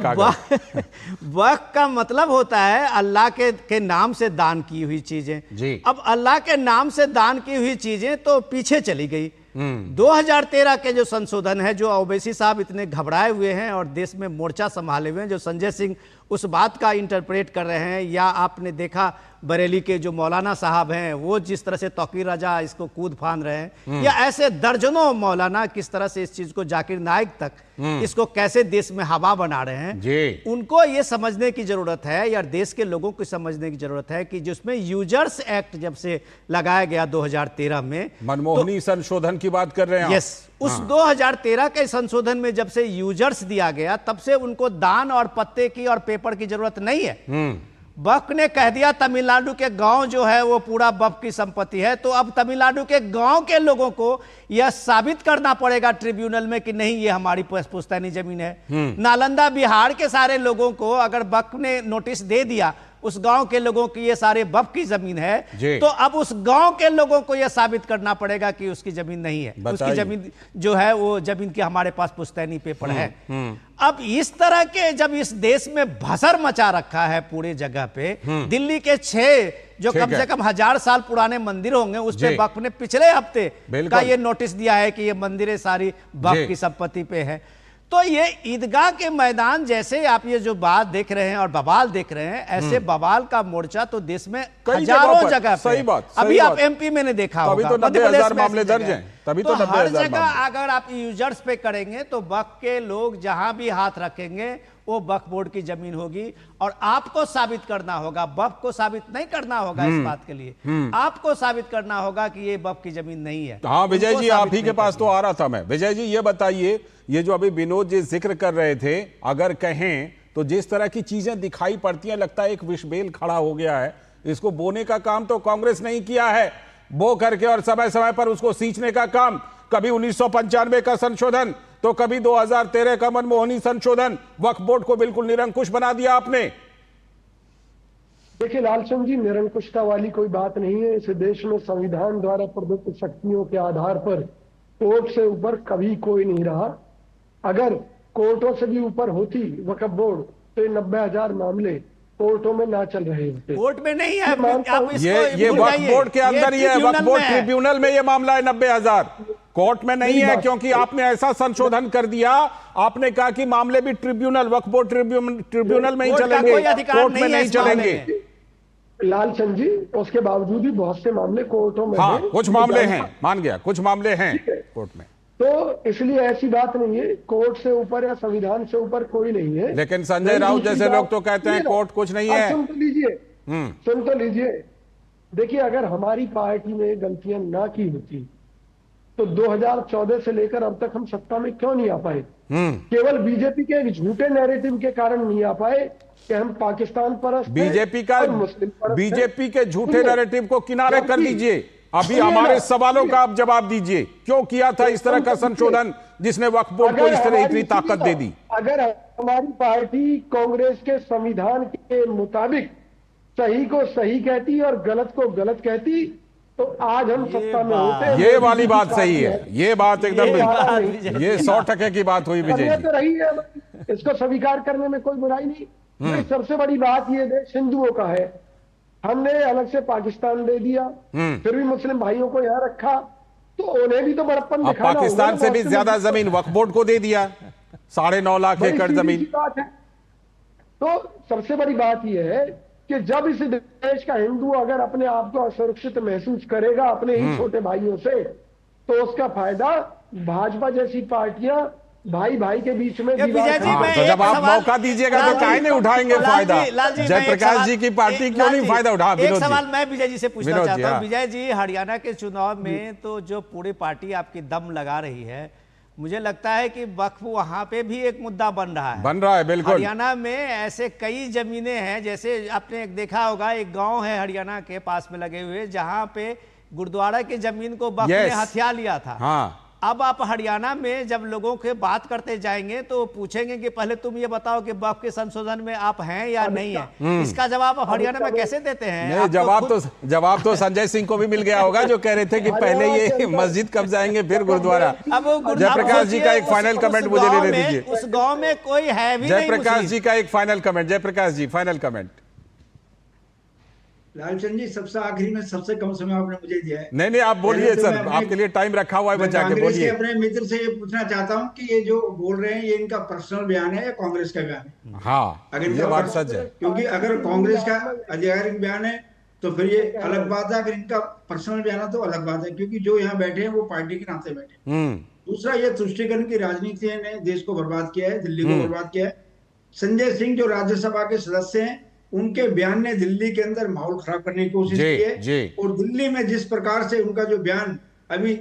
वक्फ का मतलब होता है अल्लाह के नाम से दान की हुई चीजें। अब अल्लाह के नाम से दान की हुई चीजें तो पीछे चली गई। 2013 के जो संशोधन है, जो ओवैसी साहब इतने घबराए हुए हैं और देश में मोर्चा संभाले हुए हैं, जो संजय सिंह उस बात का इंटरप्रेट कर रहे हैं, या आपने देखा बरेली के जो मौलाना साहब हैं वो जिस तरह से तौकीर रजा इसको कूद फांद रहे हैं, या ऐसे दर्जनों मौलाना किस तरह से इस चीज को, जाकिर नाइक तक इसको कैसे देश में हवा बना रहे हैं, उनको ये समझने की जरूरत है, या देश के लोगों को समझने की जरूरत है कि जिसमें यूजर्स एक्ट जब से लगाया गया 2013 में, मनमोहनी संशोधन की बात कर रहे हैं। यस, उस 2013 के संशोधन में जब से यूजर्स दिया गया तब से उनको दान और पत्ते की और पेपर की जरूरत नहीं है। वक्फ ने कह दिया तमिलनाडु के गांव जो है वो पूरा वक्फ की संपत्ति है, तो अब तमिलनाडु के गांव के लोगों को यह साबित करना पड़ेगा ट्रिब्यूनल में कि नहीं ये हमारी पुश्तैनी जमीन है। नालंदा बिहार के सारे लोगों को अगर वक्फ ने नोटिस दे दिया उस गांव के लोगों की ये सारे वक्फ की जमीन है, तो अब उस गांव के लोगों को यह साबित करना पड़ेगा कि उसकी जमीन नहीं है, उसकी जमीन जो है वो जमीन की हमारे पास पुश्तैनी पेपर है। अब इस तरह के जब इस देश में भसर मचा रखा है पूरे जगह पे, दिल्ली के 6 जो कम से कम 1000 साल पुराने मंदिर होंगे उस पे वक्फ ने पिछले हफ्ते का ये नोटिस दिया है कि ये मंदिरें सारी वक्फ की संपत्ति पे है। तो ये ईदगाह के मैदान जैसे आप ये जो बात देख रहे हैं और बवाल देख रहे हैं, ऐसे बवाल का मोर्चा तो देश में हजारों जगह सही बात, अभी आप एमपी में ने देखा होगा, तभी तो 90,000 मामले दर्ज हैं, तभी तो 90,000 हर जगह अगर आप यूजर्स पे करेंगे तो वक्फ के लोग जहां भी हाथ रखेंगे वो वक्फ बोर्ड की जमीन होगी। और आपको साबित करना होगा, वक्फ को साबित नहीं करना होगा इस बात के लिए, आपको साबित करना होगा कि ये वक्फ की जमीन नहीं है। हाँ विजय जी, आप ही के पास तो आ रहा था मैं। विजय जी ये बताइए, ये जो अभी विनोद जी जिक्र कर रहे थे, अगर कहें तो जिस तरह की चीजें दिखाई पड़ती हैं, लगता है एक विषबेल खड़ा हो गया है। इसको बोने का काम तो कांग्रेस नहीं किया है, बो करके और समय समय पर उसको सींचने का काम, कभी 1995 का संशोधन तो कभी 2013 का मनमोहनी संशोधन, वक्फ बोर्ड को बिल्कुल निरंकुश बना दिया आपने। देखिए लालचंद जी, निरंकुशता वाली कोई बात नहीं है। इस देश में संविधान द्वारा प्रदत्त शक्तियों के आधार पर कोर्ट से ऊपर कभी कोई नहीं रहा। अगर कोर्टों से भी ऊपर होती वक्फ बोर्ड तो ये 90,000 मामले कोर्टों में ना चल रहे होते। कोर्ट में नहीं है, ये वक्फ बोर्ड के अंदर ही है, वक्फ बोर्ड ट्रिब्यूनल में ये मामला है 90,000, कोर्ट में नहीं है, क्योंकि आपने ऐसा संशोधन कर दिया, आपने कहा कि मामले भी ट्रिब्यूनल, वक्फ बोर्ड ट्रिब्यूनल में ही चलेंगे, कोर्ट में नहीं चलेंगे। लालचंद जी, उसके बावजूद भी बहुत से मामले कोर्टों में हाँ, हैं। कुछ मामले हैं, मान गया, कुछ मामले हैं कोर्ट में, तो इसलिए ऐसी बात नहीं है कोर्ट से ऊपर या संविधान से ऊपर कोई नहीं है। लेकिन संजय राउत जैसे लोग तो कहते हैं कोर्ट कुछ नहीं है। सुन तो लीजिए, देखिए अगर हमारी पार्टी ने गलतियां ना की होती तो 2014 से लेकर अब तक हम सत्ता में क्यों नहीं आ पाए? केवल बीजेपी के एक झूठे नैरेटिव के कारण नहीं आ पाए कि हम पाकिस्तान परस्त, बीजेपी के झूठे नैरेटिव को किनारे कर दीजिए, अभी हमारे सवालों का आप जवाब दीजिए। क्यों किया था इस तरह का संशोधन जिसने वक्फ बोर्ड को इस तरह इतनी ताकत दे दी? अगर हमारी पार्टी कांग्रेस के संविधान के मुताबिक सही को सही कहती और गलत को गलत कहती तो आज हम सत्ता में होते। ये वाली बात सही है, ये बात एकदम, ये 100% की बात हुई विजय जी। तो रही है, इसको स्वीकार करने में कोई बुराई नहीं। सबसे बड़ी बात ये देश हिंदुओं का है, हमने अलग से पाकिस्तान दे दिया, फिर भी मुस्लिम भाइयों को यहाँ रखा, तो उन्हें भी तो बड़प्पन दिखाना होगा। पाकिस्तान से भी ज्यादा जमीन वक्फ बोर्ड को दे दिया, 9.5 लाख एकड़ जमीन। तो सबसे बड़ी बात यह है कि जब इस देश का हिंदू अगर अपने आप को असुरक्षित महसूस करेगा अपने ही छोटे भाइयों से, तो उसका फायदा भाजपा जैसी पार्टियां भाई भाई के बीच में तो जब आप मौका दीजिएगा तो काहे नहीं उठाएंगे फायदा? जयप्रकाश जी की पार्टी क्यों नहीं फायदा उठा? एक सवाल मैं विजय जी से पूछना चाहता हूं। विजय जी, हरियाणा के चुनाव में तो जो पूरी पार्टी आपकी दम लगा रही है, मुझे लगता है कि वक्फ वहां पे भी एक मुद्दा बन रहा है, बिल्कुल। हरियाणा में ऐसे कई जमीनें हैं, जैसे आपने एक देखा होगा, एक गांव है हरियाणा के पास में लगे हुए जहां पे गुरुद्वारा की जमीन को वक्फ ने हथिया लिया था। हाँ। अब आप हरियाणा में जब लोगों के बात करते जाएंगे तो पूछेंगे कि पहले तुम ये बताओ कि वक्फ के संशोधन में आप हैं या नहीं है। इसका जवाब आप हरियाणा में कैसे देते हैं? नहीं, जवाब तो संजय सिंह को भी मिल गया होगा, जो कह रहे थे कि पहले ये मस्जिद कब जाएंगे फिर गुरुद्वारा। अब जयप्रकाश जी का एक फाइनल कमेंट मुझे लेने दीजिए। उस गाँव में कोई है भी नहीं। जयप्रकाश जी का एक फाइनल कमेंट, जयप्रकाश जी फाइनल कमेंट। लालचंद जी, सबसे आखिरी में सबसे कम समय आपने मुझे दिया है। नहीं आप बोलिए सर, आपके लिए टाइम रखा हुआ है, बचा के बोलिए। अपने मित्र से ये पूछना चाहता हूं कि ये जो बोल रहे हैं ये इनका पर्सनल बयान है या कांग्रेस का बयान है? हाँ, अगर ये बात सच है, क्योंकि अगर कांग्रेस का आधिकारिक बयान है तो फिर ये अलग बात है, अगर इनका पर्सनल बयान है तो अलग बात है, क्योंकि जो यहाँ बैठे हैं वो पार्टी के नाते बैठे। दूसरा, ये तुष्टीकरण की राजनीति ने देश को बर्बाद किया है, दिल्ली को बर्बाद किया है। संजय सिंह जो राज्यसभा के सदस्य हैं, उनके बयान ने दिल्ली के अंदर माहौल खराब करने की कोशिश की है। और दिल्ली में जिस प्रकार से उनका जो बयान अभी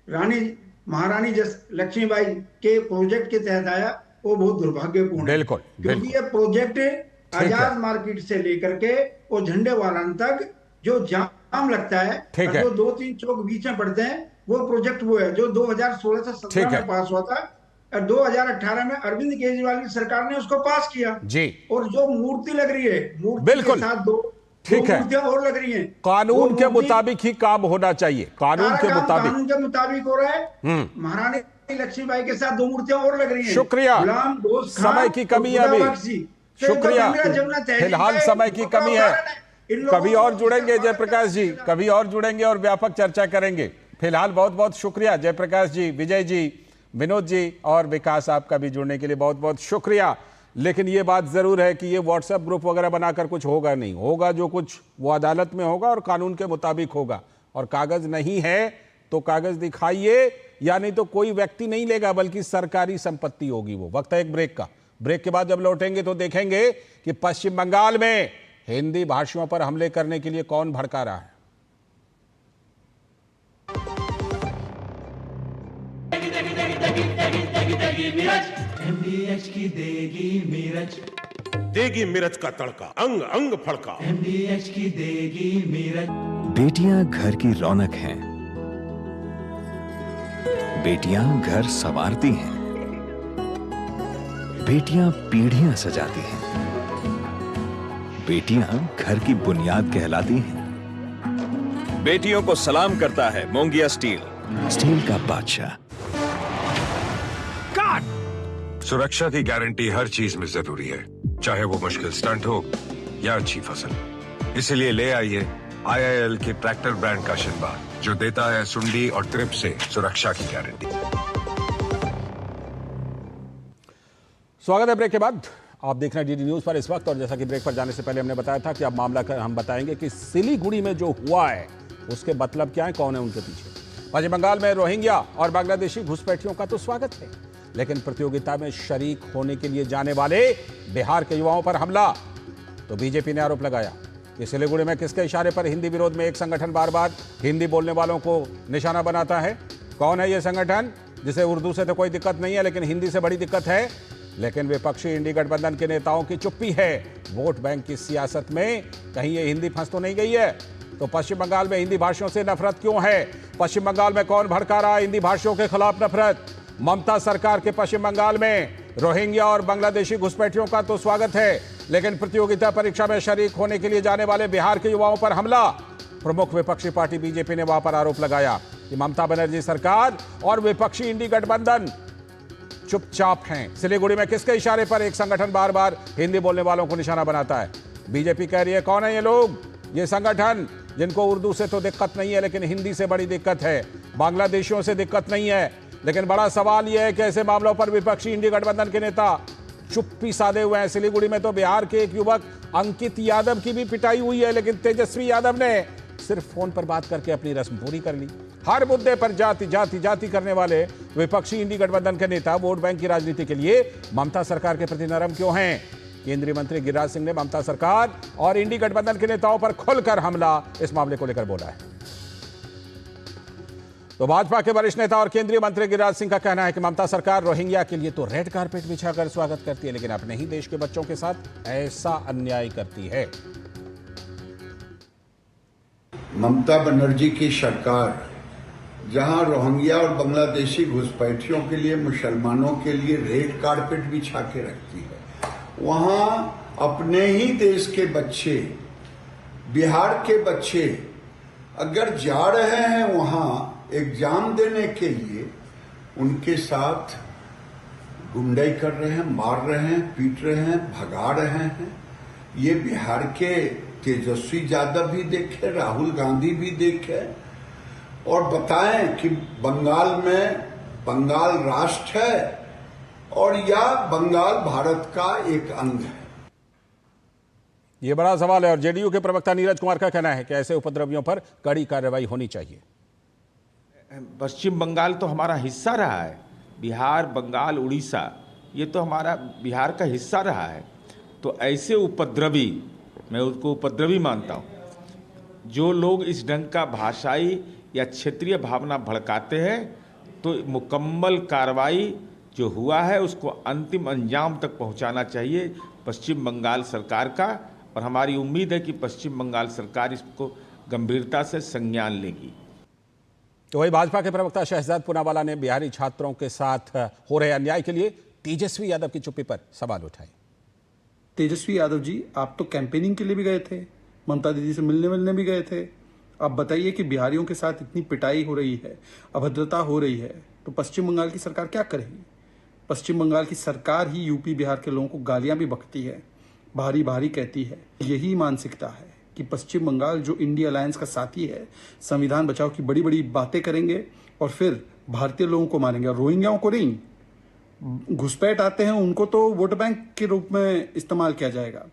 महारानी लक्ष्मीबाई के प्रोजेक्ट के तहत आया, वो बहुत दुर्भाग्यपूर्ण है। क्योंकि ये प्रोजेक्ट आजाद मार्केट से लेकर के वो झंडे वालान तक जो जाम लगता है, जो 2-3 चौक बीच में पड़ते हैं, वो प्रोजेक्ट वो है जो 2016 से 17 में पास हुआ था। 2018 में अरविंद केजरीवाल की सरकार ने उसको पास किया जी। और जो मूर्ति लग रही है, मूर्ति के साथ दो मूर्तियां और लग रही हैं। कानून के मुताबिक ही काम होना चाहिए, कानून के मुताबिक हो रहा है। महारानी लक्ष्मीबाई के साथ 2 मूर्तियां और लग रही हैं। शुक्रिया, समय की कमी है अभी, शुक्रिया, फिलहाल समय की कमी है। कभी और जुड़ेंगे जयप्रकाश जी, कभी और जुड़ेंगे और व्यापक चर्चा करेंगे। फिलहाल बहुत बहुत शुक्रिया जयप्रकाश जी, विजय जी, विनोद जी और विकास, आपका भी जुड़ने के लिए बहुत बहुत शुक्रिया। लेकिन ये बात जरूर है कि ये व्हाट्सएप ग्रुप वगैरह बनाकर कुछ होगा नहीं, होगा जो कुछ वो अदालत में होगा और कानून के मुताबिक होगा। और कागज नहीं है तो कागज दिखाइए, यानी तो कोई व्यक्ति नहीं लेगा बल्कि सरकारी संपत्ति होगी वो। वक्त है एक ब्रेक का। ब्रेक के बाद जब लौटेंगे तो देखेंगे कि पश्चिम बंगाल में हिंदी भाषियों पर हमले करने के लिए कौन भड़का रहा है। MDH की देगी मिर्च, देगी मिर्च का तड़का, अंग अंग फड़का। MDH की देगी मिर्च। बेटियां घर की रौनक हैं, बेटियां घर संवारती हैं, बेटियां पीढ़ियां सजाती हैं, बेटियां घर की बुनियाद कहलाती हैं। बेटियों को सलाम करता है मोंगिया स्टील, स्टील का बादशाह। सुरक्षा की गारंटी हर चीज में जरूरी है, चाहे वो मुश्किल स्टंट हो या अच्छी फसल। इसलिए ले आइए IIL के ट्रैक्टर ब्रांड का शिनबार, जो देता है सुंडी और ट्रिप से सुरक्षा की गारंटी। स्वागत है ब्रेक के बाद। आप देख रहे हैं DD न्यूज पर इस वक्त। और जैसा कि ब्रेक पर जाने से पहले हमने बताया था कि अब मामला हम बताएंगे कि सिलीगुड़ी में जो हुआ है उसके मतलब क्या है, कौन है उनके पीछे। पश्चिम बंगाल में रोहिंग्या और बांग्लादेशी घुसपैठियों का तो स्वागत है, लेकिन प्रतियोगिता में शरीक होने के लिए जाने वाले बिहार के युवाओं पर हमला। तो बीजेपी ने आरोप लगाया कि सिलीगुड़ी में किसके इशारे पर हिंदी विरोध में एक संगठन बार बार हिंदी बोलने वालों को निशाना बनाता है। कौन है यह संगठन जिसे उर्दू से तो कोई दिक्कत नहीं है लेकिन हिंदी से बड़ी दिक्कत है। लेकिन विपक्षी इंडी गठबंधन के नेताओं की चुप्पी है। वोट बैंक की सियासत में कहीं ये हिंदी फंस तो नहीं गई है। तो पश्चिम बंगाल में हिंदी भाषियों से नफरत क्यों है? पश्चिम बंगाल में कौन भड़का रहा है हिंदी भाषियों के खिलाफ नफरत? ममता सरकार के पश्चिम बंगाल में रोहिंग्या और बांग्लादेशी घुसपैठियों का तो स्वागत है, लेकिन प्रतियोगिता परीक्षा में शरीक होने के लिए जाने वाले बिहार के युवाओं पर हमला। प्रमुख विपक्षी पार्टी बीजेपी ने वहां पर आरोप लगाया कि ममता बनर्जी सरकार और विपक्षी इंडी गठबंधन चुपचाप हैं। सिलीगुड़ी में किसके इशारे पर एक संगठन बार बार हिंदी बोलने वालों को निशाना बनाता है? बीजेपी कह रही है कौन है ये लोग, ये संगठन जिनको उर्दू से तो दिक्कत नहीं है लेकिन हिंदी से बड़ी दिक्कत है, बांग्लादेशियों से दिक्कत नहीं है। लेकिन बड़ा सवाल यह है कि ऐसे मामलों पर विपक्षी इंडी गठबंधन के नेता चुप्पी साधे हुए हैं। सिलीगुड़ी में तो बिहार के एक युवक अंकित यादव की भी पिटाई हुई है, लेकिन तेजस्वी यादव ने सिर्फ फोन पर बात करके अपनी रस्म पूरी कर ली। हर मुद्दे पर जाति जाति जाति करने वाले विपक्षी इंडी गठबंधन के नेता वोट बैंक की राजनीति के लिए ममता सरकार के प्रति नरम क्यों हैं? केंद्रीय मंत्री गिरिराज सिंह ने ममता सरकार और इंडी गठबंधन के नेताओं पर खुलकर हमला इस मामले को लेकर बोला है। तो भाजपा के वरिष्ठ नेता और केंद्रीय मंत्री गिरिराज सिंह का कहना है कि ममता सरकार रोहिंग्या के लिए तो रेड कारपेट बिछाकर स्वागत करती है, लेकिन अपने ही देश के बच्चों के साथ ऐसा अन्याय करती है। ममता बनर्जी की सरकार जहां रोहिंग्या और बांग्लादेशी घुसपैठियों के लिए, मुसलमानों के लिए रेड कारपेट बिछा के रखती है, वहां अपने ही देश के बच्चे, बिहार के बच्चे अगर जा रहे हैं वहां एग्जाम देने के लिए, उनके साथ गुंडाई कर रहे हैं, मार रहे हैं, पीट रहे हैं, भगा रहे हैं। ये बिहार के तेजस्वी यादव भी देखे, राहुल गांधी भी देखे और बताएं कि बंगाल में बंगाल राष्ट्र है और या बंगाल भारत का एक अंग है। ये बड़ा सवाल है और जेडीयू के प्रवक्ता नीरज कुमार का कहना है कि ऐसे उपद्रवियों पर कड़ी कार्रवाई होनी चाहिए। पश्चिम बंगाल तो हमारा हिस्सा रहा है, बिहार, बंगाल, उड़ीसा ये तो हमारा बिहार का हिस्सा रहा है। तो ऐसे उपद्रवी, मैं उसको उपद्रवी मानता हूँ, जो लोग इस ढंग का भाषाई या क्षेत्रीय भावना भड़काते हैं, तो मुकम्मल कार्रवाई जो हुआ है उसको अंतिम अंजाम तक पहुँचाना चाहिए पश्चिम बंगाल सरकार का। और हमारी उम्मीद है कि पश्चिम बंगाल सरकार इसको गंभीरता से संज्ञान लेगी। तो वही भाजपा के प्रवक्ता शहजाद पूनावाला ने बिहारी छात्रों के साथ हो रहे अन्याय के लिए तेजस्वी यादव की चुप्पी पर सवाल उठाए। तेजस्वी यादव जी, आप तो कैंपेनिंग के लिए भी गए थे, ममता दीदी से मिलने भी गए थे। अब बताइए कि बिहारियों के साथ इतनी पिटाई हो रही है, अभद्रता हो रही है, तो पश्चिम बंगाल की सरकार क्या करेगी? पश्चिम बंगाल की सरकार ही यूपी बिहार के लोगों को गालियां भी बकती है, भारी भारी कहती है। यही मानसिकता है कि पश्चिम बंगाल जो इंडिया अलायंस का साथी है, संविधान बचाओ की बड़ी बड़ी बातें करेंगे और फिर भारतीय लोगों को मारेंगे, और रोहिंग्याओं को नहीं। घुसपैठ आते हैं उनको तो वोट बैंक के रूप में इस्तेमाल किया जाएगा।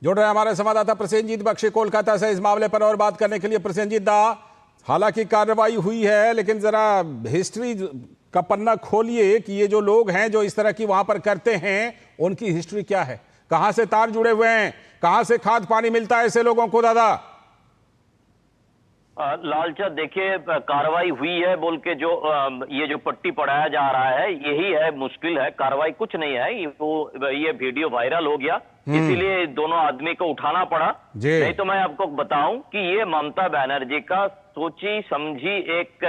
जुड़ रहे हमारे संवाददाता प्रसेनजीत बख्शी कोलकाता से इस मामले पर और बात करने के लिए। प्रसेनजीत दा, हालांकि कार्रवाई हुई है, लेकिन जरा हिस्ट्री का पन्ना खोलिए कि ये जो लोग हैं जो इस तरह की वहां पर करते हैं, उनकी हिस्ट्री क्या है, कहां से तार जुड़े हुए हैं, कहां से खाद पानी मिलता है ऐसे लोगों को? दादा लालचंद, देखिए कार्रवाई हुई है बोल के जो ये जो पट्टी पढ़ाया जा रहा है यही है, मुश्किल है। कार्रवाई कुछ नहीं है, ये वीडियो वायरल हो गया इसीलिए दोनों आदमी को उठाना पड़ा। नहीं तो मैं आपको बताऊं कि ये ममता बनर्जी का सोची समझी एक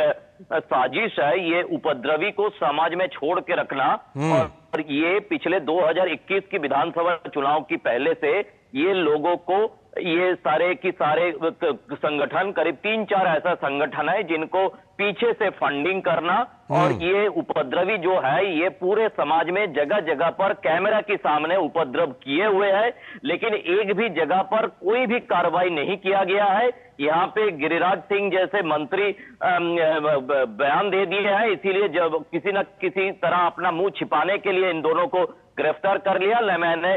साजिश है, ये उपद्रवी को समाज में छोड़ के रखना। और ये पिछले 2021 की विधानसभा चुनाव की पहले से ये लोगों को, ये सारे की सारे संगठन, करीब 3-4 ऐसा संगठन है जिनको पीछे से फंडिंग करना, और ये उपद्रवी जो है ये पूरे समाज में जगह जगह पर कैमरा के सामने उपद्रव किए हुए हैं, लेकिन एक भी जगह पर कोई भी कार्रवाई नहीं किया गया है। यहाँ पे गिरिराज सिंह जैसे मंत्री बयान दे दिए हैं, इसीलिए जब किसी न किसी तरह अपना मुंह छिपाने के लिए इन दोनों को गिरफ्तार कर लिया। मैंने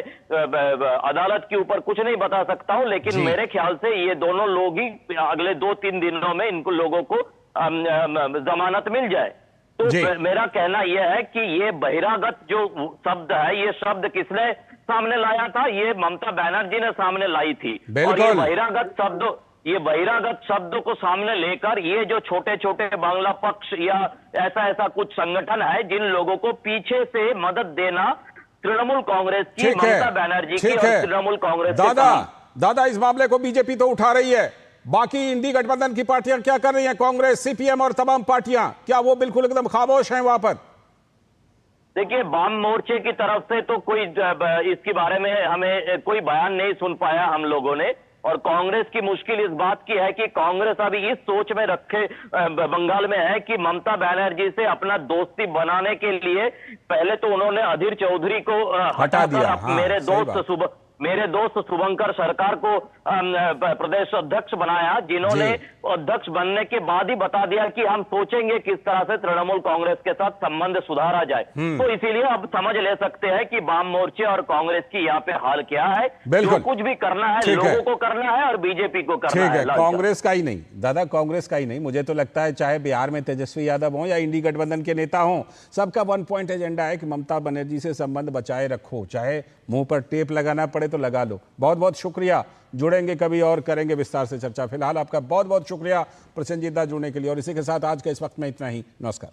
अदालत के ऊपर कुछ नहीं बता सकता हूं, लेकिन मेरे ख्याल से ये दोनों लोग ही अगले 2-3 दिनों में इनको लोगों को जमानत मिल जाए। तो मेरा कहना यह है कि ये बहिरागत जो शब्द है, ये शब्द किसने सामने लाया था? ये ममता बनर्जी ने सामने लाई थी। और ये बहिरागत शब्द को सामने लेकर ये जो छोटे छोटे बांग्ला पक्ष या ऐसा कुछ संगठन है जिन लोगों को पीछे से मदद देना तृणमूल कांग्रेस की, ममता बनर्जी की और तृणमूल कांग्रेस दादा इस मामले को बीजेपी तो उठा रही है, बाकी इंडी गठबंधन की पार्टियां क्या कर रही हैं? कांग्रेस, सीपीएम और तमाम पार्टियां, क्या वो बिल्कुल एकदम खामोश हैं वहां पर? देखिए, वाम मोर्चे की तरफ से तो कोई इसके बारे में हमें कोई बयान नहीं सुन पाया हम लोगों ने। और कांग्रेस की मुश्किल इस बात की है कि कांग्रेस अभी इस सोच में रखे बंगाल में है कि ममता बनर्जी से अपना दोस्ती बनाने के लिए पहले तो उन्होंने अधीर चौधरी को हटा दिया। मेरे दोस्त शुभंकर सरकार को प्रदेश अध्यक्ष बनाया, जिन्होंने अध्यक्ष बनने के बाद ही बता दिया कि हम सोचेंगे किस तरह से तृणमूल कांग्रेस के साथ संबंध सुधारा जाए। तो इसीलिए अब समझ ले सकते हैं कि वाम मोर्चे और कांग्रेस की यहाँ पे हाल क्या है। जो कुछ भी करना है लोगों को करना है और बीजेपी को करना है। कांग्रेस का ही नहीं दादा, कांग्रेस का ही नहीं, मुझे तो लगता है चाहे बिहार में तेजस्वी यादव हो या इंडी गठबंधन के नेता हो, सबका 1 पॉइंट एजेंडा है कि ममता बनर्जी से संबंध बचाए रखो, चाहे मुंह पर टेप लगाना पड़े तो लगा लो। बहुत बहुत शुक्रिया, जुड़ेंगे कभी और करेंगे विस्तार से चर्चा। फिलहाल आपका बहुत बहुत शुक्रिया प्रसेनजीत दा जुड़ने के लिए। और इसी के साथ आज के इस वक्त में इतना ही। नमस्कार।